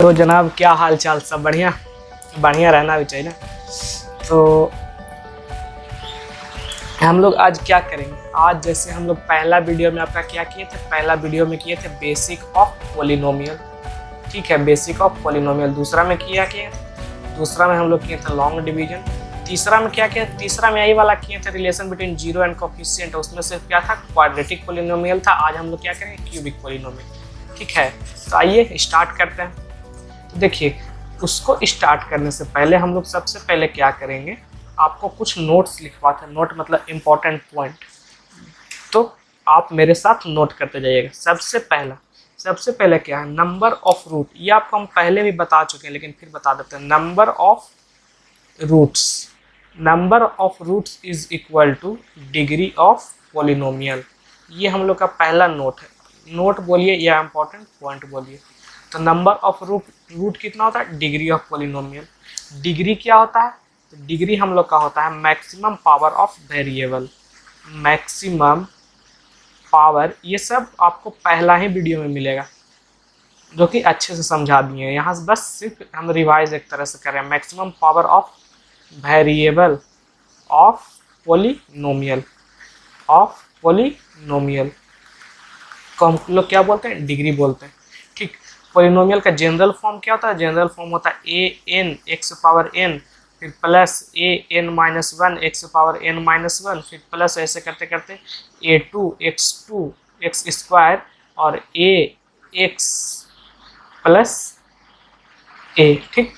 तो जनाब क्या हाल चाल, सब बढ़िया बढ़िया रहना भी चाहिए ना। तो हम लोग आज क्या करेंगे, आज जैसे हम लोग पहला वीडियो में आपका क्या किए थे, पहला वीडियो में किए थे बेसिक ऑफ पॉलिनोमियल, ठीक है, बेसिक ऑफ पॉलिनोमियल। दूसरा में किया दूसरा में हम लोग किए थे लॉन्ग डिवीजन। तीसरा में क्या किया, तीसरा में यही वाला किए थे relation between zero and coefficient, उसमें से क्या था, क्वाड्रेटिक पॉलिनोमियल था। आज हम लोग क्या करेंगे, क्यूबिक पॉलिनोमियल, ठीक है। तो आइए स्टार्ट करते हैं। तो देखिए, उसको स्टार्ट करने से पहले हम लोग सबसे पहले क्या करेंगे, आपको कुछ नोट्स लिखवाते हैं। नोट मतलब इम्पोर्टेंट पॉइंट, तो आप मेरे साथ नोट करते जाइएगा। सबसे पहले क्या है, नंबर ऑफ रूट। ये आपको हम पहले भी बता चुके हैं लेकिन फिर बता देते हैं। Number of roots is equal to degree of polynomial. ये हम लोग का पहला नोट है। नोट बोलिए या इम्पोर्टेंट पॉइंट बोलिए। तो नंबर ऑफ रूट कितना होता है, डिग्री ऑफ पॉलिनोमियल। डिग्री क्या होता है, तो डिग्री हम लोग का होता है maximum power of variable, maximum power. ये सब आपको पहला ही वीडियो में मिलेगा जो कि अच्छे से समझा दिए हैं। यहाँ से बस सिर्फ हम रिवाइज एक तरह से करें, maximum power of variable of polynomial, को हम लोग क्या बोलते हैं, डिग्री बोलते हैं, ठीक। पॉलिनोमियल का जनरल फॉर्म क्या होता है, जनरल फॉर्म होता है a n x power n, फिर plus a n minus one x power n minus one, फिर प्लस ऐसे करते करते टू एक्स स्क्वायर और ए एक्स प्लस ए, ठीक।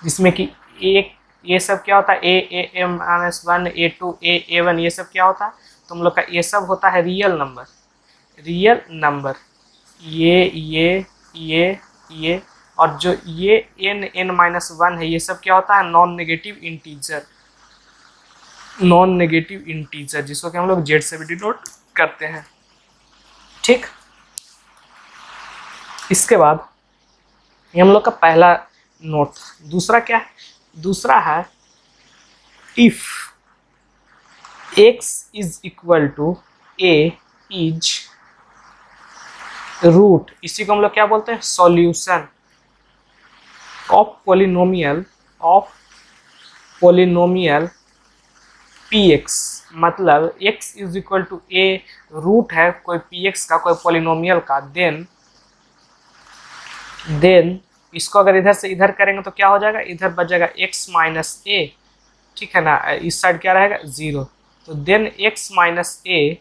जिसमें कि एक ये सब क्या होता है, A M minus one, A two A one, ये सब क्या होता है, तो हम लोग का ये सब होता है रियल नंबर। ये और जो ये एन माइनस वन है, ये सब क्या होता है, नॉन नेगेटिव इंटीजर, जिसको कि हम लोग जेड से भी डिनोट करते हैं, ठीक। इसके बाद ये हम लोग का पहला नोट। दूसरा क्या है, दूसरा है if x is equal to a is root, इसी को हम लोग क्या बोलते हैं, सॉल्यूशन ऑफ पॉलिनोमियल px। मतलब x is equal to a root है कोई px का, कोई पॉलिनोमियल का, देन इसको अगर इधर से इधर करेंगे तो क्या हो जाएगा, इधर बच जाएगा x माइनस a, ठीक है ना। इस साइड क्या रहेगा, जीरो। तो then x minus a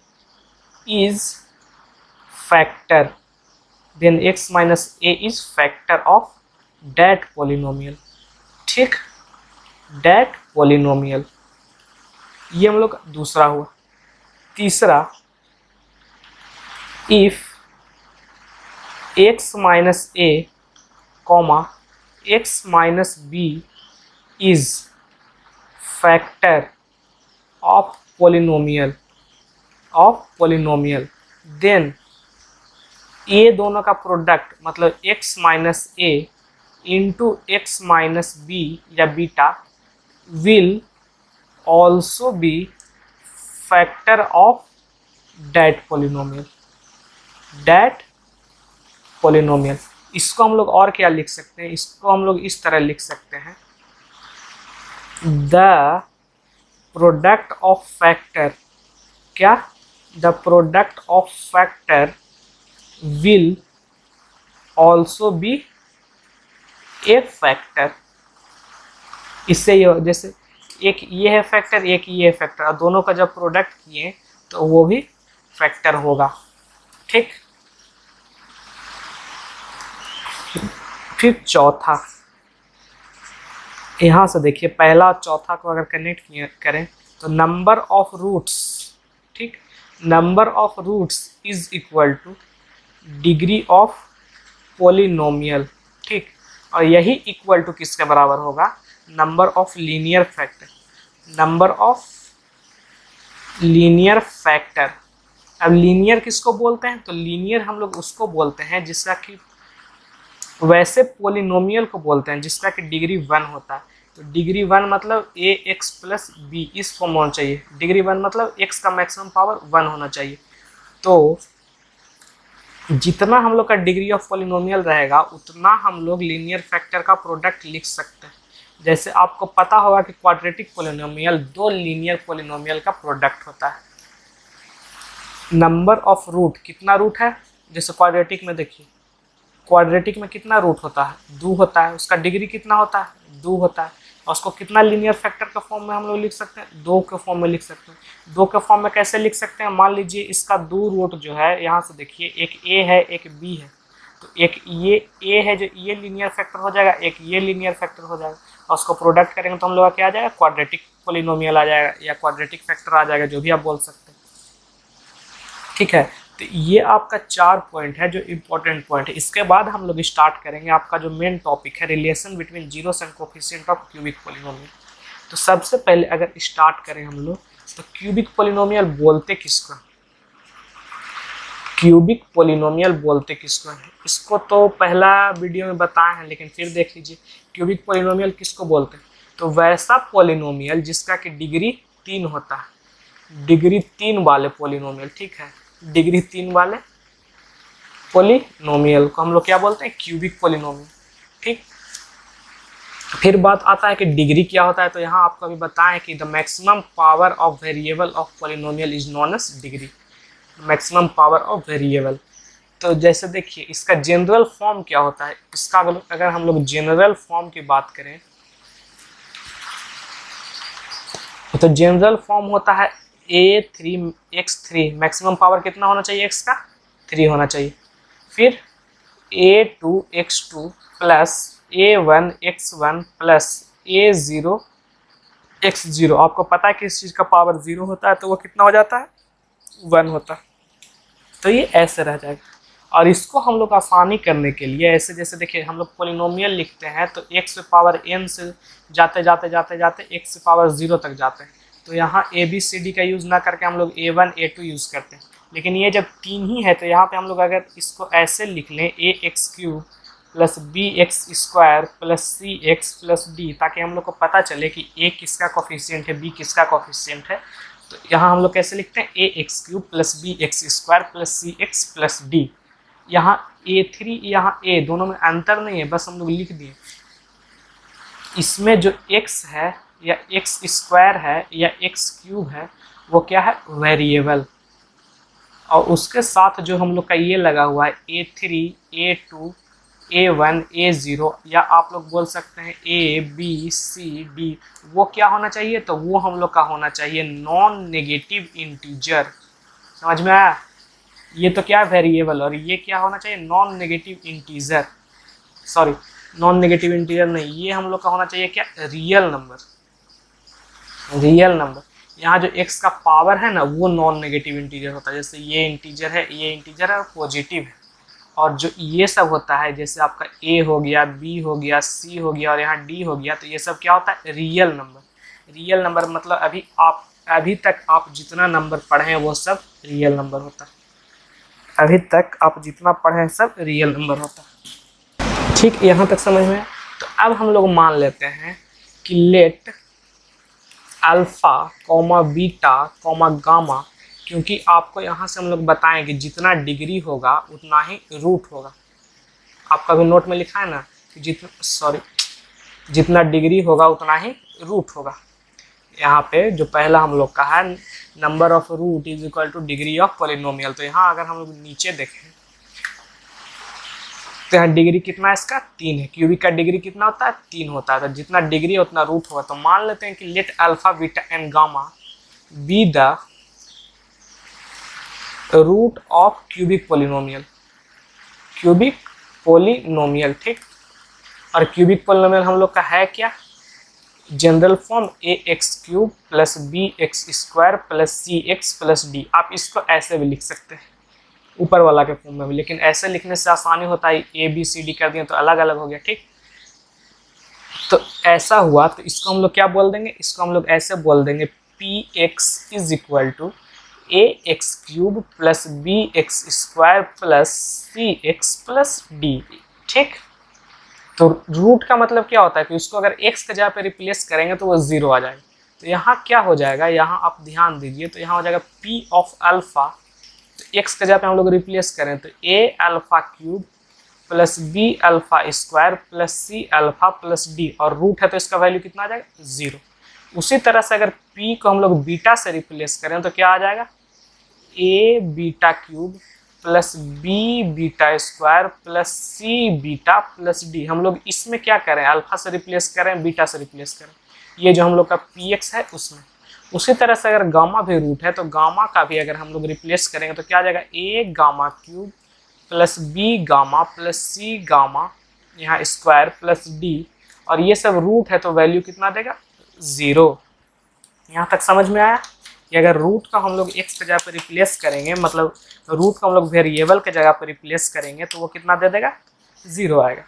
is factor, of that polynomial, ठीक, दैट पॉलिनोमियल। ये हम लोग दूसरा हुआ। तीसरा, if x minus a comma x minus b is factor of polynomial, then ये दोनों का प्रोडक्ट मतलब x minus a into x minus b या beta will also be factor of that polynomial. इसको हम लोग और क्या लिख सकते हैं, इसको हम लोग इस तरह लिख सकते हैं, द प्रोडक्ट ऑफ फैक्टर, क्या, the product of factor will also B A factor. इससे ये जैसे एक ये है फैक्टर, एक ये है फैक्टर, और दोनों का जब प्रोडक्ट किए तो वो भी फैक्टर होगा, ठीक। फिर चौथा, यहाँ से देखिए पहला और चौथा को अगर कनेक्ट करें तो नंबर ऑफ रूट्स, ठीक, number of roots is equal to degree of polynomial, ठीक। और यही इक्वल टू किसके बराबर होगा, नंबर ऑफ लीनियर फैक्टर। अब लीनियर किसको बोलते हैं, तो लीनियर हम लोग उसको बोलते हैं जिसका कि, वैसे पॉलिनोमियल को बोलते हैं जिसका कि डिग्री 1 होता है। तो डिग्री 1 मतलब ए एक्स प्लस बी, इस फॉर्म होना चाहिए। डिग्री 1 मतलब x का मैक्सिमम पावर 1 होना चाहिए। तो जितना हम लोग का डिग्री ऑफ पॉलिनोमियल रहेगा उतना हम लोग लीनियर फैक्टर का प्रोडक्ट लिख सकते हैं। जैसे आपको पता होगा कि क्वाड्रेटिक पॉलिनोमियल दो लीनियर पॉलिनोमियल का प्रोडक्ट होता है। नंबर ऑफ रूट, कितना रूट है, जैसे क्वाड्रेटिक में देखिए, क्वाड्रेटिक में कितना रूट होता है, 2 होता है, उसका डिग्री कितना होता है, 2 होता है, और उसको कितना लीनियर फैक्टर के फॉर्म में हम लोग लिख सकते हैं, 2 के फॉर्म में लिख सकते हैं। 2 के फॉर्म में कैसे लिख सकते हैं, मान लीजिए इसका 2 रूट जो है, यहाँ से देखिए एक ए है एक बी है, तो एक ये ए है जो ये लीनियर फैक्टर हो जाएगा, एक ये लीनियर फैक्टर हो जाएगा, और उसको प्रोडक्ट करेंगे तो हम लोग का क्या आ जाएगा, क्वाड्रेटिक पॉलिनोमियल आ जाएगा या क्वाड्रेटिक फैक्टर आ जाएगा, जो भी आप बोल सकते हैं। ठीक है, तो ये आपका 4 पॉइंट है जो इम्पोर्टेंट पॉइंट है। इसके बाद हम लोग स्टार्ट करेंगे आपका जो मेन टॉपिक है, relation between zeros and coefficient of cubic polynomial. तो सबसे पहले अगर स्टार्ट करें हम लोग, तो क्यूबिक पॉलिनोमियल बोलते किसको, क्यूबिक पॉलिनोमियल बोलते किसको है, इसको तो पहला वीडियो में बताए हैं, लेकिन फिर देख लीजिए क्यूबिक पॉलिनोमियल किसको बोलते हैं। तो वैसा पॉलिनोमियल जिसका कि डिग्री 3 होता है, डिग्री 3 वाले पॉलिनोमियल, ठीक है, डिग्री 3 वाले पॉलिनोमियल को हम लोग क्या बोलते हैं, क्यूबिक पॉलिनोमियल। ठीक, फिर बात आता है कि डिग्री क्या होता है। तो यहाँ आपको अभी बताएं कि the maximum power of variable of polynomial is known as degree, maximum power of variable. तो जैसे देखिए इसका जनरल फॉर्म क्या होता है, इसका अगर हम लोग जनरल फॉर्म की बात करें तो जनरल फॉर्म होता है a3x3, मैक्सिमम पावर कितना होना चाहिए, x का 3 होना चाहिए, फिर a2x2 plus a1x1 plus a0x0। आपको पता है कि इस चीज़ का पावर 0 होता है तो वो कितना हो जाता है, 1 होता है। तो ये ऐसे रह जाएगा, और इसको हम लोग आसानी करने के लिए ऐसे, जैसे देखिए हम लोग पॉलिनोमियल लिखते हैं तो x पे पावर n से जाते जाते जाते जाते x से पावर 0 तक जाते हैं। तो यहाँ ए बी सी डी का यूज़ ना करके हम लोग a1 a2 यूज़ करते हैं, लेकिन ये जब 3 ही है तो यहाँ पे हम लोग अगर इसको ऐसे लिख लें ax³ plus bx² plus cx plus d, ताकि हम लोग को पता चले कि a किसका कोफिशिएंट है, b किसका कोफिशिएंट है। तो यहाँ हम लोग कैसे लिखते हैं, ax³ plus bx² plus cx plus d। यहाँ a3 यहाँ a, दोनों में अंतर नहीं है, बस हम लोग लिख दिए। इसमें जो x है या x² है या x³ है वो क्या है, वेरिएबल, और उसके साथ जो हम लोग का ये लगा हुआ है a3 a2 a1 a0, या आप लोग बोल सकते हैं a b c d, वो क्या होना चाहिए, तो वो हम लोग का होना चाहिए नॉन नेगेटिव इंटीजर। समझ में आया, ये तो क्या वेरिएबल, और ये क्या होना चाहिए, non negative integer, sorry non negative integer नहीं, ये हम लोग का होना चाहिए क्या, रियल नंबर, रियल नंबर। यहाँ जो x का पावर है ना वो नॉन नेगेटिव इंटीजर होता है, जैसे ये इंटीजर है, ये इंटीजर है, पॉजिटिव है। और जो ये सब होता है, जैसे आपका a हो गया, b हो गया, c हो गया और यहाँ d हो गया, तो ये सब क्या होता है, रियल नंबर। रियल नंबर मतलब अभी तक आप जितना नंबर पढ़े हैं वो सब रियल नंबर होता है, अभी तक आप जितना पढ़े हैं सब रियल नंबर होता है। ठीक, यहाँ तक समझ में। तो अब हम लोग मान लेते हैं कि let alpha comma beta comma gamma, क्योंकि आपको यहाँ से हम लोग बताएं कि जितना डिग्री होगा उतना ही रूट होगा। आपका भी नोट में लिखा है ना कि जितना डिग्री होगा उतना ही रूट होगा। यहाँ पे जो पहला हम लोग का है number of root is equal to degree of polynomial. तो यहाँ अगर हम लोग नीचे देखें तो यहाँ डिग्री कितना है इसका, 3 है। क्यूबिक का डिग्री कितना होता है, 3 होता है। तो जितना डिग्री है उतना रूट होगा। तो मान लेते हैं कि let alpha beta and gamma be the root of cubic polynomial, cubic polynomial, ठीक। और क्यूबिक पॉलिनोमियल हम लोग का है क्या, general form ax³ plus bx² plus cx plus d। आप इसको ऐसे भी लिख सकते हैं ऊपर वाला के फॉर्म में भी, लेकिन ऐसे लिखने से आसानी होता है, a b c d कर दिए तो अलग अलग हो गया, ठीक। तो ऐसा हुआ तो इसको हम लोग क्या बोल देंगे, इसको हम लोग ऐसे बोल देंगे px is equal to ax³ plus bx² plus cx plus d, ठीक। तो रूट का मतलब क्या होता है कि उसको अगर x के जगह पे रिप्लेस करेंगे तो वो 0 आ जाएगा। तो यहाँ क्या हो जाएगा, यहाँ आप ध्यान दीजिए, तो यहाँ हो जाएगा p ऑफ अल्फा तो एक्स के जगह पे हम लोग रिप्लेस करें तो a alpha cube plus b alpha square plus c alpha plus d, और रूट है तो इसका वैल्यू कितना आ जाएगा 0। उसी तरह से अगर p को हम लोग बीटा से रिप्लेस करें तो क्या आ जाएगा a beta cube plus b beta square plus c beta plus d। हम लोग इसमें क्या करें, अल्फा से रिप्लेस करें, बीटा से रिप्लेस करें, ये जो हम लोग का px है उसमें। उसी तरह से अगर गामा भी रूट है तो गामा का भी अगर हम लोग रिप्लेस करेंगे तो क्या आ जाएगा a gamma cube plus b gamma plus c gamma यहाँ स्क्वायर प्लस d, और ये सब रूट है तो वैल्यू कितना देगा 0। यहाँ तक समझ में आया कि अगर रूट का हम लोग x के जगह पर रिप्लेस करेंगे, मतलब रूट का हम लोग वेरिएबल के जगह पर रिप्लेस करेंगे तो वो कितना दे देगा 0 आएगा।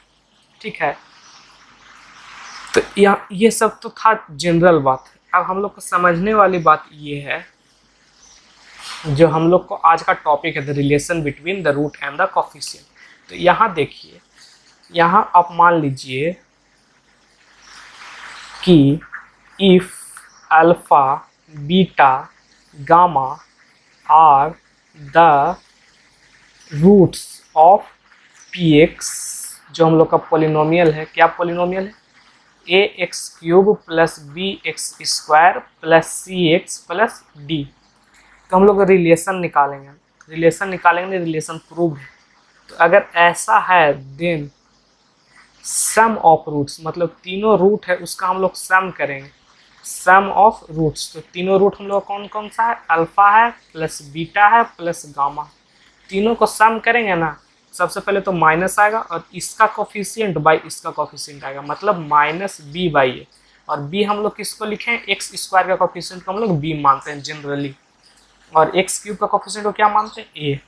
ठीक है, तो यहाँ ये सब तो था जनरल बात। अब हम लोग को समझने वाली बात ये है, जो हम लोग को आज का टॉपिक है the relation between the root and the coefficient. तो यहाँ देखिए, यहाँ आप मान लीजिए कि if alpha beta gamma are the roots of px, जो हम लोग का पोलिनोमियल है, क्या पोलिनोमियल है ax cube plus bx square plus cx plus d। तो हम लोग रिलेशन निकालेंगे, रिलेशन प्रूव है। तो अगर ऐसा है देन सम ऑफ रूट्स, मतलब तीनों रूट है उसका हम लोग सम करेंगे, सम ऑफ रूट्स। तो तीनों रूट हम लोग कौन कौन सा है, अल्फा है प्लस बीटा है प्लस गामा, तीनों को सम करेंगे ना। सबसे पहले तो माइनस आएगा और इसका कोफिशिएंट बाई इसका कोफिशिएंट आएगा, मतलब माइनस बी बाई ए, और बी हम लोग किसको लिखें, एक्स स्क्वायर का कोफिशिएंट को हम लोग बी मानते हैं जनरली, और एक्स क्यूब का कोफिशिएंट को क्या मानते हैं ए।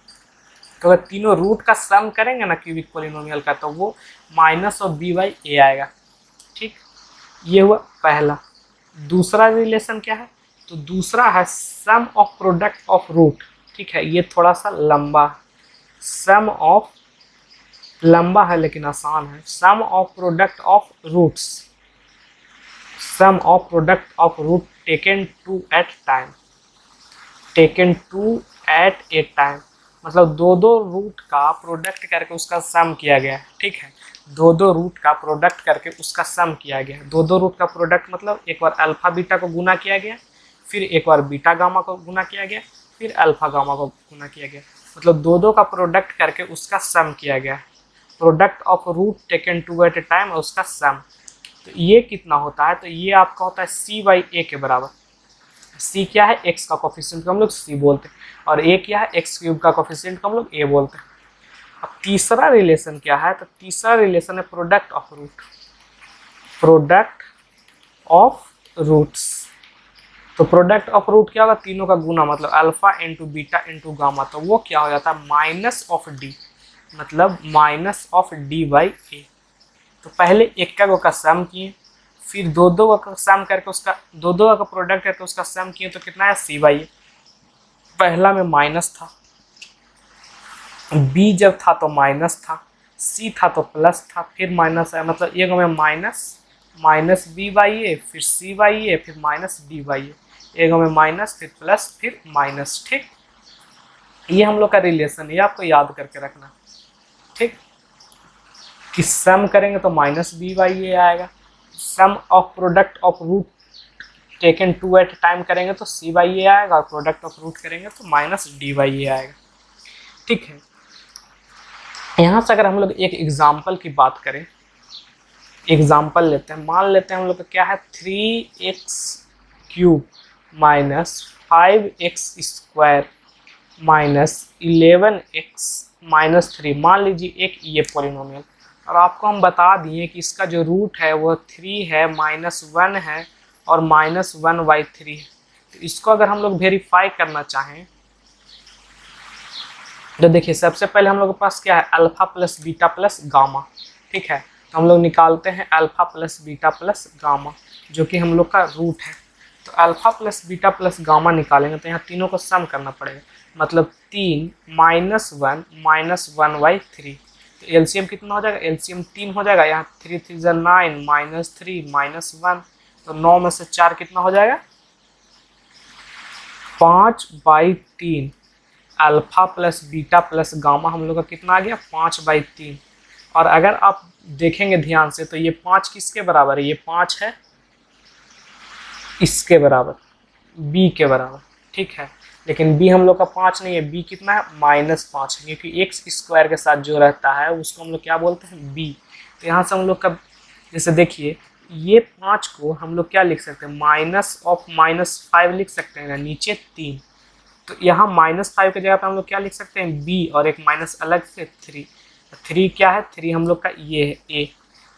तो अगर तीनों रूट का सम करेंगे ना क्यूबिक पोलिनोमियल का तो वो माइनस और बी बाई ए आएगा। ठीक, ये हुआ पहला। दूसरा रिलेशन क्या है, तो दूसरा है sum of product of root. ठीक है, ये थोड़ा सा लंबा, सम ऑफ लंबा है लेकिन आसान है। Sum of product of roots, sum of product of root taken two at time, taken two at a time, मतलब दो रूट का प्रोडक्ट करके उसका सम किया गया है। ठीक है, दो रूट का प्रोडक्ट करके उसका सम किया गया है। दो रूट का प्रोडक्ट मतलब एक बार अल्फा बीटा को गुना किया गया, फिर एक बार बीटा गामा को गुना किया गया, फिर अल्फा गामा को गुना किया गया, मतलब दो का प्रोडक्ट करके उसका सम किया गया है। Product of root taken two at a time और उसका सम। तो ये कितना होता है, तो ये आपका होता है सी बाई ए के बराबर। सी क्या है, एक्स का कोफिशिएंट को हम लोग सी बोलते हैं, और ए क्या है, एक्स क्यूब का कोफिशिएंट को हम लोग ए बोलते हैं। अब तीसरा रिलेशन क्या है, तो तीसरा रिलेशन है product of root, product of roots. तो प्रोडक्ट ऑफ रूट क्या होगा, तीनों का गुना, मतलब alpha into beta into gamma, तो वो क्या हो जाता है माइनस ऑफ डी, मतलब minus of D by A. तो पहले एक का सम किए, फिर दो का सम करके उसका दो का प्रोडक्ट करके उसका सम किए, तो कितना है सी बाई ए। पहला में माइनस था, बी जब था तो माइनस था, सी था तो प्लस था, फिर माइनस है, मतलब एक में माइनस बी बाई ए, फिर सी बाई ए, फिर माइनस डी बाई ए, एक में माइनस फिर प्लस फिर माइनस। ठीक, ये हम लोग का रिलेशन है, आपको याद करके रखना। ठीक, कि सम करेंगे तो माइनस बी बाई ए आएगा, sum of product of root taken two at time करेंगे तो सी बाई ए आएगा, और प्रोडक्ट ऑफ रूट करेंगे तो माइनस डी बाई ए आएगा। ठीक है, यहाँ से अगर हम लोग एक एग्जाम्पल की बात करें, एग्जाम्पल लेते हैं, मान लेते हैं हम लोग का क्या है 3x cube minus 5x square minus 11x minus 3। मान लीजिए एक ये पोलिनोमियल, और आपको हम बता दिए कि इसका जो रूट है वो 3 है, -1 है और -1/3 है। तो इसको अगर हम लोग वेरीफाई करना चाहें तो देखिए, सबसे पहले हम लोग के पास क्या है, alpha plus beta plus gamma. ठीक है, तो हम लोग निकालते हैं alpha plus beta plus gamma, जो कि हम लोग का रूट है। तो alpha plus beta plus gamma निकालेंगे तो यहाँ तीनों को सम करना पड़ेगा, मतलब 3 -1 -1/3। तो एलसीएम कितना हो जाएगा, एलसीएम 3 हो जाएगा, यहाँ 3 3 9 -3 -1, तो 9 में से 4 कितना हो जाएगा 5/3। Alpha plus beta plus gamma हम लोग का कितना आ गया 5/3। और अगर आप देखेंगे ध्यान से तो ये 5 किसके बराबर है, ये 5 है इसके बराबर, b के बराबर, ठीक है। लेकिन b हम लोग का 5 नहीं है, b कितना है -5 है, क्योंकि एक्स स्क्वायर के साथ जो रहता है उसको हम लोग क्या बोलते हैं b। तो यहाँ से हम लोग का जैसे देखिए ये 5 को हम लोग क्या लिख सकते हैं -5 लिख सकते हैं ना, नीचे 3। तो यहाँ -5 की जगह पे हम लोग क्या लिख सकते हैं b और एक माइनस अलग से 3। 3 क्या है, 3 हम लोग का ये है a,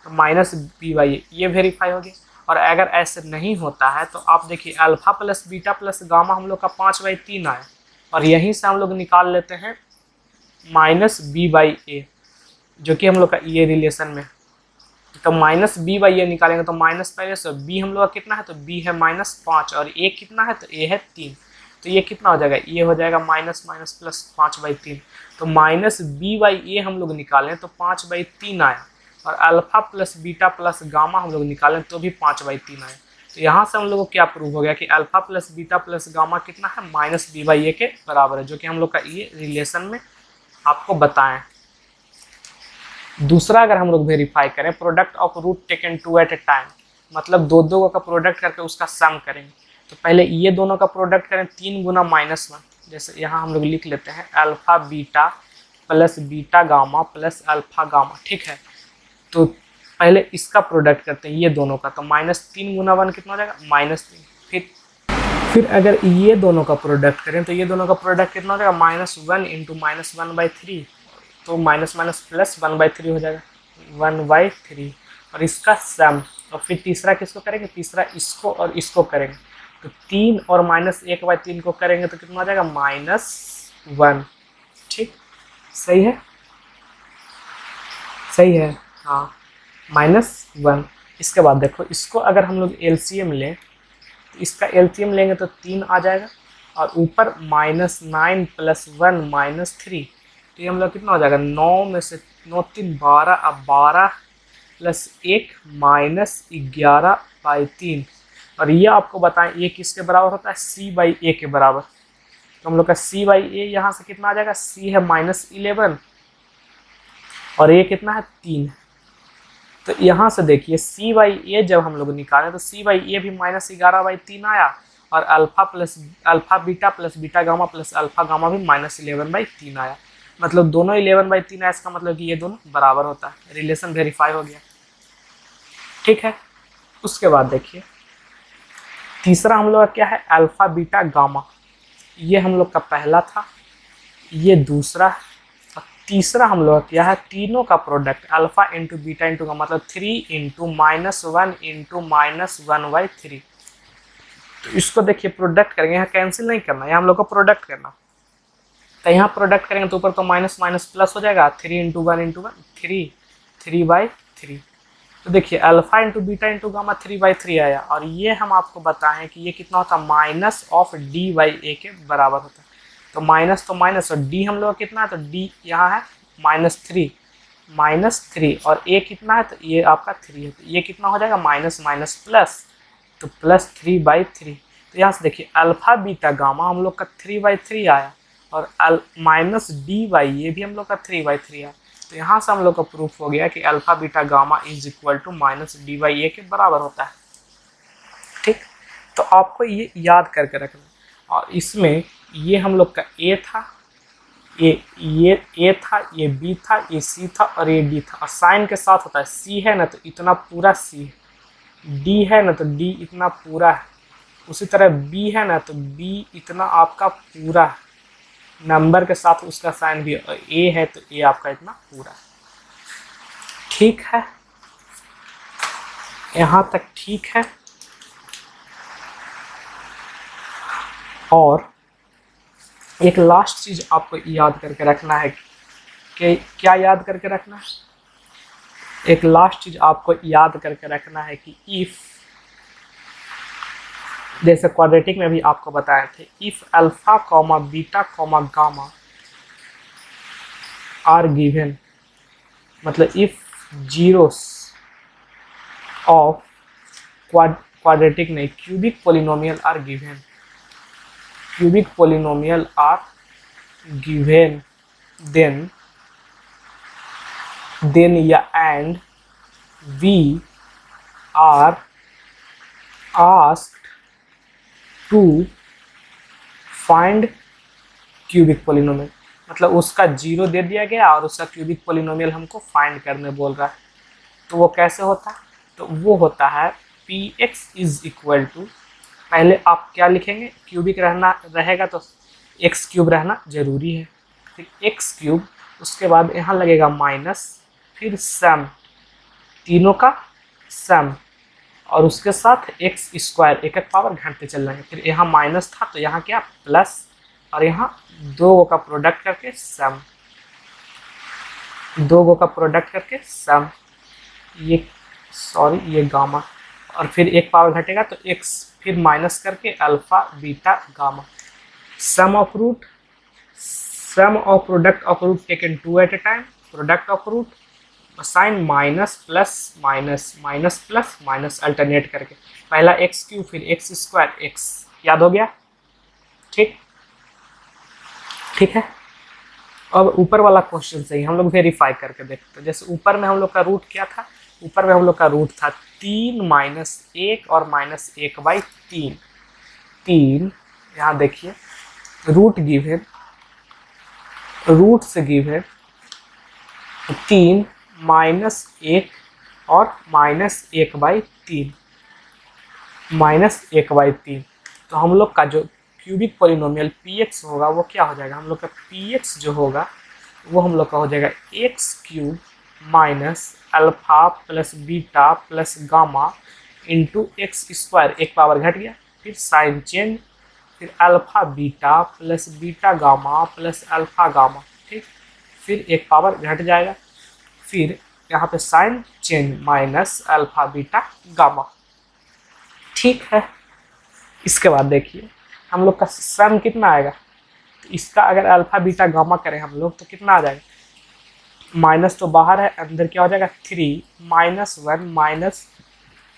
तो -b/a ये वेरीफाई हो गया। और अगर ऐसे नहीं होता है तो आप देखिए alpha plus beta plus gamma हम लोग का 5/3 आया, और यहीं से हम लोग निकाल लेते हैं -b/a जो कि हम लोग का ये रिलेशन में। तो -b/a निकालेंगे तो माइनस पहले से b हम लोग का कितना है, तो b है -5 और a कितना है, तो a है 3। तो ये कितना हो जाएगा, ये हो जाएगा -5/3। तो -b/a हम लोग निकालें तो 5/3 आया, और alpha plus beta plus gamma हम लोग निकालें तो भी 5/3 आया। तो यहाँ से हम लोग को क्या प्रूव हो गया कि alpha plus beta plus gamma कितना है -b/a के बराबर है, जो कि हम लोग का ये रिलेशन में आपको बताएं। दूसरा अगर हम लोग वेरीफाई करें product of root taken 2 at a time, मतलब दो का प्रोडक्ट करके उसका सम करेंगे। तो पहले ये दोनों का प्रोडक्ट करें 3 गुना -1, जैसे यहाँ हम लोग लिख लेते हैं alpha beta plus beta gamma plus alpha gamma, ठीक है। तो पहले इसका प्रोडक्ट करते हैं ये दोनों का, तो -3 गुना 1 कितना हो जाएगा -3। फिर अगर ये दोनों का प्रोडक्ट करें तो ये दोनों का प्रोडक्ट कितना हो जाएगा -1 इंटू -1/3, तो माइनस माइनस प्लस 1/3 हो जाएगा 1/3। और इसका सम, और फिर तीसरा किसको करेंगे, तीसरा इसको और इसको करेंगे, तो 3 और -1/3 को करेंगे तो कितना हो जाएगा -1, ठीक। सही है, सही है, हाँ -1। इसके बाद देखो इसको अगर हम लोग एलसीएम लें तो इसका एलसीएम लेंगे तो 3 आ जाएगा, और ऊपर -9 + 1 -3, तो ये हम लोग कितना हो जाएगा 9 में से 9 3 12, अब 12 + 1 -11/3। और ये आपको बताएं ये किसके बराबर होता है, c/a के बराबर। तो हम लोग का c/a यहाँ से कितना आ जाएगा, c है -11 और a कितना है 3। तो यहाँ से देखिए c/a जब हम लोग निकालें तो c/a भी -11/3 आया, और alpha beta plus beta gamma plus alpha gamma भी -11/3 आया। मतलब दोनों 11/3 आया, इसका मतलब कि ये दोनों बराबर होता है। रिलेशन वेरीफाई हो गया, ठीक है। उसके बाद देखिए तीसरा हम लोग का क्या है, अल्फा बीटा गामा। ये हम लोग का पहला था, ये दूसरा, और तीसरा हम लोग का क्या है, तीनों का product alpha into beta into gamma, मतलब 3 इंटू -1 इंटू -1/3। तो इसको देखिए प्रोडक्ट करेंगे, यहाँ कैंसिल नहीं करना, यहाँ हम लोग को प्रोडक्ट करना। तो यहाँ प्रोडक्ट करेंगे तो ऊपर तो माइनस माइनस प्लस हो जाएगा, 3 इंटू 1 इंटू 1 3/3। तो देखिए alpha into beta into gamma 3/3 आया, और ये हम आपको बताएं कि ये कितना होता है -d/a के बराबर होता है। तो माइनस तो माइनस, और d हम लोग कितना है, तो d यहाँ है -3 और a कितना है, तो ये आपका 3 है, तो ये कितना हो जाएगा माइनस माइनस प्लस, तो +3/3। तो यहाँ से देखिए अल्फा बीटा गामा हम लोग का 3/3 आया, और -d/a भी हम लोग का 3/3 आया। तो यहाँ से हम लोग का प्रूफ हो गया कि alpha beta gamma is equal to -d/a के बराबर होता है, ठीक। तो आपको ये याद करके रखना। और इसमें ये हम लोग का a था, ये a था, ये b था, ये c था, और ये d था। और साइन के साथ होता है, c है ना तो इतना पूरा c है, d है ना तो d इतना पूरा है, उसी तरह b है ना तो b इतना आपका पूरा है, नंबर के साथ उसका साइन भी, और a है तो a आपका इतना पूरा, ठीक है। यहाँ तक ठीक है। और एक लास्ट चीज आपको याद करके रखना है कि क्या याद करके रखना है, एक लास्ट चीज आपको याद करके रखना है कि इफ, जैसे क्वाड्रेटिक में भी आपको बताए थे, if alpha comma beta comma gamma are given, मतलब इफ जीरोस ऑफ क्वाड्रेटिक नहीं cubic polynomial are given, cubic polynomial are given then या and we are asked to find cubic polynomial, मतलब उसका जीरो दे दिया गया और उसका क्यूबिक पोलिनोमियल हमको फाइंड करने बोल रहा है। तो वो कैसे होता है? तो वो होता है px इज इक्वल टू, पहले आप क्या लिखेंगे, क्यूबिक रहेगा तो एक्स क्यूब रहना जरूरी है, फिर एक्स क्यूब, उसके बाद यहाँ लगेगा माइनस, फिर सम, तीनों का सम, और उसके साथ एक्स स्क्वायर, एक एक पावर घंटे चल रहे हैं, फिर यहाँ माइनस था तो यहाँ क्या प्लस, और यहाँ दो गो का प्रोडक्ट करके सम, दो गो का प्रोडक्ट करके सम, ये सॉरी ये गामा, और फिर एक पावर घटेगा तो एक्स, फिर माइनस करके alpha beta gamma, sum of root, sum of product of root taken two at a time, product of root, sign minus plus minus, minus plus minus alternate करके, पहला x cube फिर x square x, याद हो गया? ठीक है। अब ऊपर वाला क्वेश्चन से ही हम लोग वेरीफाई करके देखते हैं। जैसे ऊपर में हम लोग का रूट क्या था, ऊपर में हम लोग का रूट था 3 माइनस 1 और माइनस 1/3, 3, यहाँ देखिए रूट गिवन, रूट से गिवन 3 माइनस 1 और माइनस 1/3, माइनस 1/3, तो हम लोग का जो क्यूबिक पोलिनोमियल px होगा वो क्या हो जाएगा, हम लोग का px जो होगा वो हम लोग का हो जाएगा x cube minus alpha plus beta plus gamma into x square, एक पावर घट गया, फिर साइन चेंज, फिर alpha beta plus beta gamma plus alpha gamma, ठीक, फिर एक पावर घट जाएगा, फिर यहाँ पे sign change minus alpha beta gamma, ठीक है। इसके बाद देखिए हम लोग का सम कितना आएगा, तो इसका अगर अल्फा बीटा गामा करें हम लोग तो कितना आ जाएगा, माइनस तो बाहर है, अंदर क्या हो जाएगा 3 माइनस 1 माइनस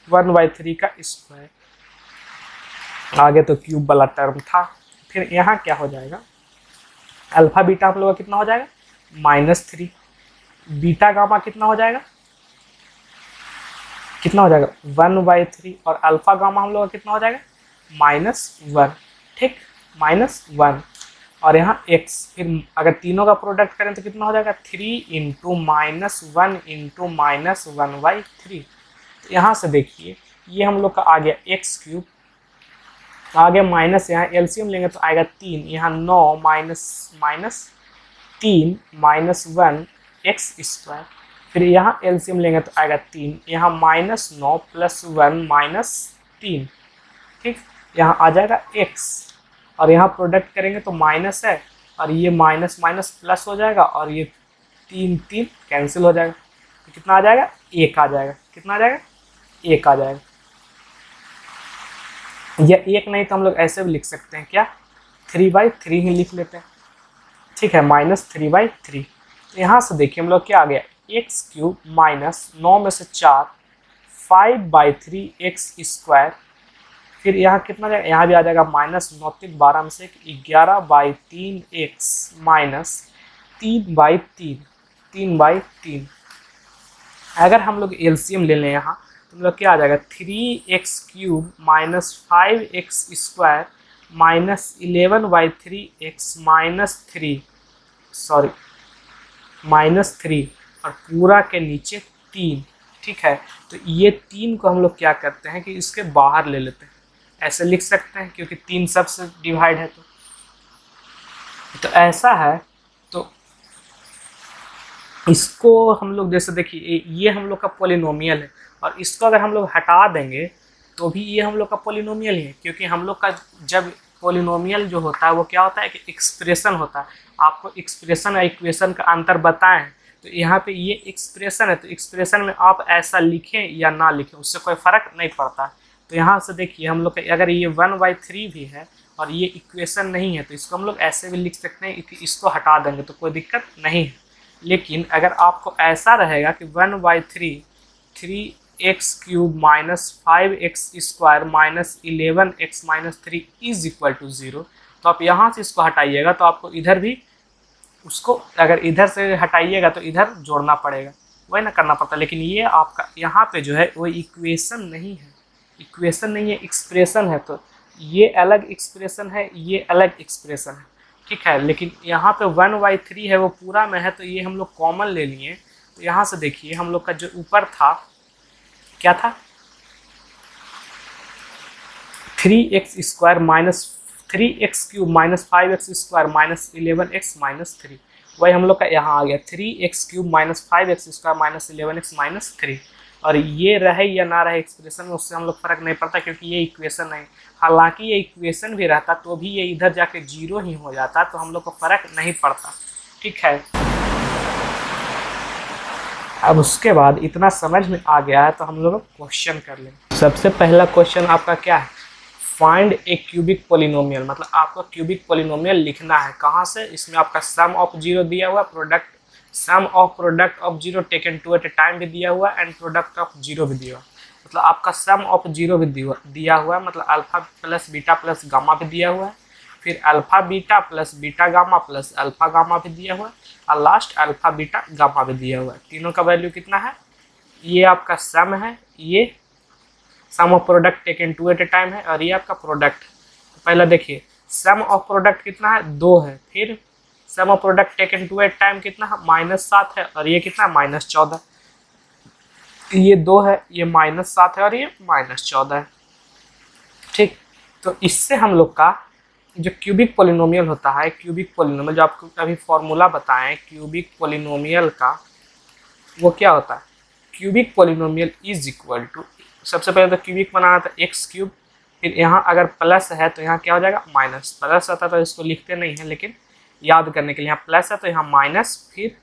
1/3 का स्क्वायर, आगे तो क्यूब वाला टर्म था, फिर यहाँ क्या हो जाएगा, अल्फा बीटा हम लोग का कितना हो जाएगा -3, बीटा गामा कितना हो जाएगा, कितना हो जाएगा 1/3, और अल्फा गामा हम लोग का कितना हो जाएगा -1, ठीक, -1, और यहाँ x, फिर अगर तीनों का प्रोडक्ट करें तो कितना हो जाएगा 3 इंटू -1 इंटू -1/3, तो यहाँ से देखिए ये हम लोग का आ गया एक्स क्यूब, आगे माइनस, यहाँ एलसीएम लेंगे तो आएगा 3, यहाँ 9 माइनस 3 -1 एक्स स्क्वायर, फिर यहाँ एलसीएम लेंगे तो आएगा 3, यहाँ -9 + 1 -3, ठीक, यहाँ आ जाएगा x, और यहाँ प्रोडक्ट करेंगे तो माइनस है, और ये माइनस माइनस प्लस हो जाएगा, और ये 3 कैंसिल हो जाएगा, तो कितना आ जाएगा 1 आ जाएगा, कितना आ जाएगा 1 आ जाएगा, या 1 नहीं तो हम लोग ऐसे भी लिख सकते हैं, क्या 3/3 ही लिख लेते हैं, ठीक है, -3/3, तो यहाँ से देखिए हम लोग क्या आ गया एक्स क्यूब माइनस 9 में से 4 5/3 एक्स स्क्वायर, फिर यहाँ कितना जाएगा, यहाँ भी आ जाएगा -9 12 में से 11/3 एक्स माइनस 3/3, अगर हम लोग एलसीएम ले लें यहाँ तो हम लोग क्या आ जाएगा 3x cube minus 5x square minus 11/3x -3 और पूरा के नीचे 3, ठीक है। तो ये 3 को हम लोग क्या करते हैं कि इसके बाहर ले लेते हैं, ऐसे लिख सकते हैं क्योंकि 3 सबसे डिवाइड है, तो ऐसा है। तो इसको हम लोग जैसे देखिए ये हम लोग का पॉलिनोमियल है, और इसको अगर हम लोग हटा देंगे तो भी ये हम लोग का पॉलिनोमियल ही है, क्योंकि हम लोग का जब पॉलिनोमियल जो होता है वो क्या होता है कि एक्सप्रेशन होता है। आपको एक्सप्रेशन और इक्वेशन का अंतर बताएं, तो यहाँ पे ये एक्सप्रेशन है, तो एक्सप्रेशन में आप ऐसा लिखें या ना लिखें उससे कोई फ़र्क नहीं पड़ता। तो यहाँ से देखिए हम लोग का अगर ये 1/3 भी है और ये इक्वेशन नहीं है तो इसको हम लोग ऐसे भी लिख सकते हैं कि इसको हटा देंगे तो कोई दिक्कत नहीं है। लेकिन अगर आपको ऐसा रहेगा कि 1/3 3x cube minus 5x square minus 11x minus 3 is equal to 0, तो आप यहाँ से इसको हटाइएगा तो आपको इधर भी उसको अगर इधर से हटाइएगा तो इधर जोड़ना पड़ेगा, वही ना करना पड़ता है। लेकिन ये आपका यहाँ पे जो है वो इक्वेशन नहीं है, इक्वेशन नहीं है, एक्सप्रेशन है। तो ये अलग एक्सप्रेशन है, ये अलग एक्सप्रेशन है, ठीक है। लेकिन यहाँ पे 1/3 है वो पूरा में है, तो ये हम लोग कॉमन ले लिए। तो यहाँ से देखिए हम लोग का जो ऊपर था क्या था, 3x² minus 3x³ minus 5x² minus 11x minus 3, वही हम लोग का यहाँ आ गया 3x³ minus 5x² minus 11x minus 3। और ये रहे या ना रहे एक्सप्रेशन में, उससे हम लोग फर्क नहीं पड़ता, क्योंकि ये इक्वेशन नहीं। हालांकि ये इक्वेशन भी रहता तो भी ये इधर जाके 0 ही हो जाता, तो हम लोग को फर्क नहीं पड़ता, ठीक है। अब उसके बाद इतना समझ में आ गया है तो हम लोग क्वेश्चन कर लें। सबसे पहला क्वेश्चन आपका क्या है, फाइंड ए क्यूबिक पोलिनोमियल, मतलब आपको क्यूबिक पोलिनोमियल लिखना है। कहाँ से, इसमें आपका सम ऑफ 0 दिया हुआ, product sum of product of 0 taken 2 at a time भी दिया हुआ, एंड प्रोडक्ट ऑफ 0 भी दिया हुआ। मतलब आपका सम ऑफ 0 भी दिया हुआ है, मतलब alpha plus beta plus gamma भी दिया हुआ है, फिर alpha beta plus beta gamma plus alpha gamma भी दिया हुआ है, और लास्ट अल्फा बीटा गामा भी दिया हुआ है। तीनों का वैल्यू कितना है, ये आपका सम है, ये sum of product taken 2 at a time है, और ये आपका प्रोडक्ट। तो पहले देखिए सम ऑफ प्रोडक्ट कितना है, 2 है, फिर sum of product taken 2 at time कितना है, -7 है, और ये कितना है, -14। ये 2 है, ये -7 है, और ये -14 है, ठीक। तो इससे हम लोग का जो क्यूबिक पोलिनोमियल होता है, क्यूबिक पोलिनोमियल जो आपको अभी फॉर्मूला बताएं क्यूबिक पोलिनोमियल का, वो क्या होता है, cubic polynomial is equal to, सबसे पहले तो क्यूबिक बनाना था x³, फिर यहाँ अगर प्लस है तो यहाँ क्या हो जाएगा माइनस, प्लस आता तो इसको लिखते नहीं है, लेकिन याद करने के लिए यहाँ प्लस है तो यहाँ माइनस, फिर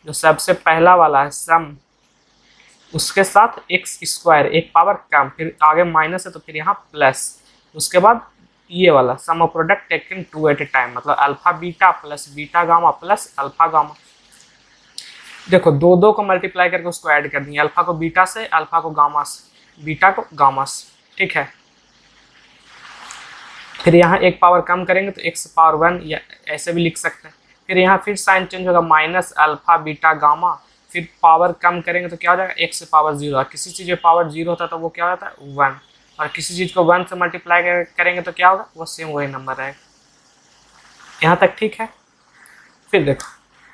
जो सबसे पहला वाला है सम, उसके साथ x², एक पावर कम, फिर आगे माइनस है तो फिर यहाँ प्लस, उसके बाद ये वाला sum of product taken 2 at a time, मतलब alpha beta plus beta gamma plus alpha gamma. देखो 2 को मल्टीप्लाई करके उसको ऐड कर दिए, अल्फा को बीटा से, अल्फा को गामा से, बीटा को गामा से, ठीक है। फिर यहाँ एक पावर कम करेंगे तो x⁻1 या ऐसे भी लिख सकते हैं। फिर यहाँ फिर साइन चेंज होगा, माइनस अल्फा बीटा गामा, फिर पावर कम करेंगे तो क्या हो जाएगा x⁻0। किसी चीज़ में पावर 0 होता है तो वो क्या होता है 1, और किसी चीज़ को 1 से मल्टीप्लाई करेंगे तो क्या होगा, वो सेम वही नंबर रहेगा। यहाँ तक ठीक है। फिर देखो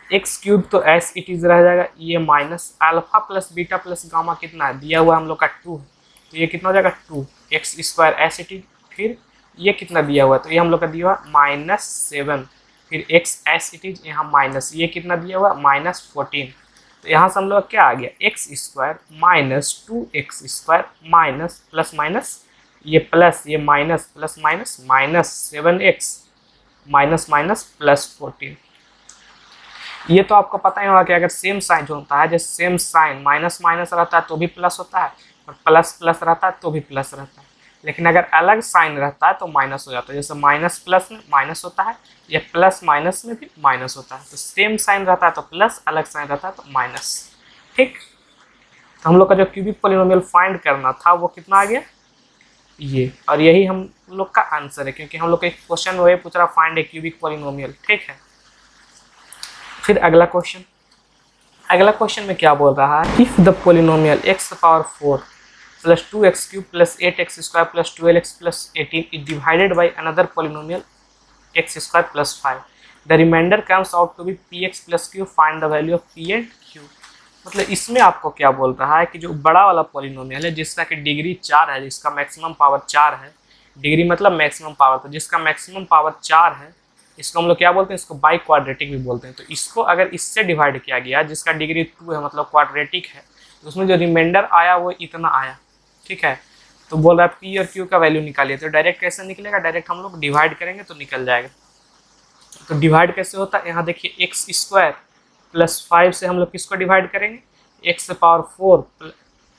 x³ तो एस इट इज रह जाएगा, ये minus alpha plus beta plus gamma कितना है दिया हुआ हम लोग का 2, तो ये कितना हो जाएगा 2x² एस इट इज, फिर ये कितना दिया हुआ है, तो ये हम लोग का दिया हुआ -7, फिर x एस इट इज, यहाँ माइनस, ये कितना दिया हुआ -14। तो यहाँ से हम लोग क्या आ गया x² minus 2x² minus plus minus, ये प्लस, ये minus plus minus, -7x minus minus plus 14। ये तो आपको पता ही होगा कि अगर सेम साइन जो होता है, जैसे सेम साइन माइनस माइनस रहता है तो भी प्लस होता है, और प्लस प्लस रहता है तो भी प्लस रहता है। लेकिन अगर अलग साइन रहता है तो माइनस हो जाता है, जैसे माइनस प्लस में माइनस होता है, या प्लस माइनस में भी माइनस होता है। तो सेम साइन रहता है तो प्लस, अलग साइन रहता है तो माइनस, ठीक। तो हम लोग का जो क्यूबिक पोलिनोमियल फाइंड करना था वो कितना आ गया, ये, और यही हम लोग का आंसर है, क्योंकि हम लोग का एक क्वेश्चन वही पूछ रहा फाइंड ए क्यूबिक पोलिनोमियल, ठीक है। फिर अगला क्वेश्चन, अगला क्वेश्चन में क्या बोल रहा है, if the polynomial x⁴ plus 2x³ plus 8x² plus 12x plus 18 is divided by another polynomial x² plus 5, the remainder comes out to be px plus q, find the value of p and q। मतलब इसमें आपको क्या बोल रहा है कि जो बड़ा वाला पोलिनोमियल है जिसका कि डिग्री 4 है, जिसका मैक्सिमम पावर 4 है, डिग्री मतलब मैक्सिमम पावर, तो जिसका मैक्सिमम पावर 4 है, इसको हम लोग क्या बोलते हैं, इसको बाई क्वाड्रेटिक भी बोलते हैं। तो इसको अगर इससे डिवाइड किया गया, जिसका डिग्री 2 है मतलब क्वाड्रेटिक है, तो उसमें जो रिमाइंडर आया वो इतना आया, ठीक है। तो बोल रहा है पी और क्यू का वैल्यू निकालिए, तो डायरेक्ट कैसे निकलेगा, डायरेक्ट हम लोग डिवाइड करेंगे तो निकल जाएगा। तो डिवाइड कैसे होता है, यहाँ देखिए x² प्लस 5 से हम लोग किसको डिवाइड करेंगे, x⁴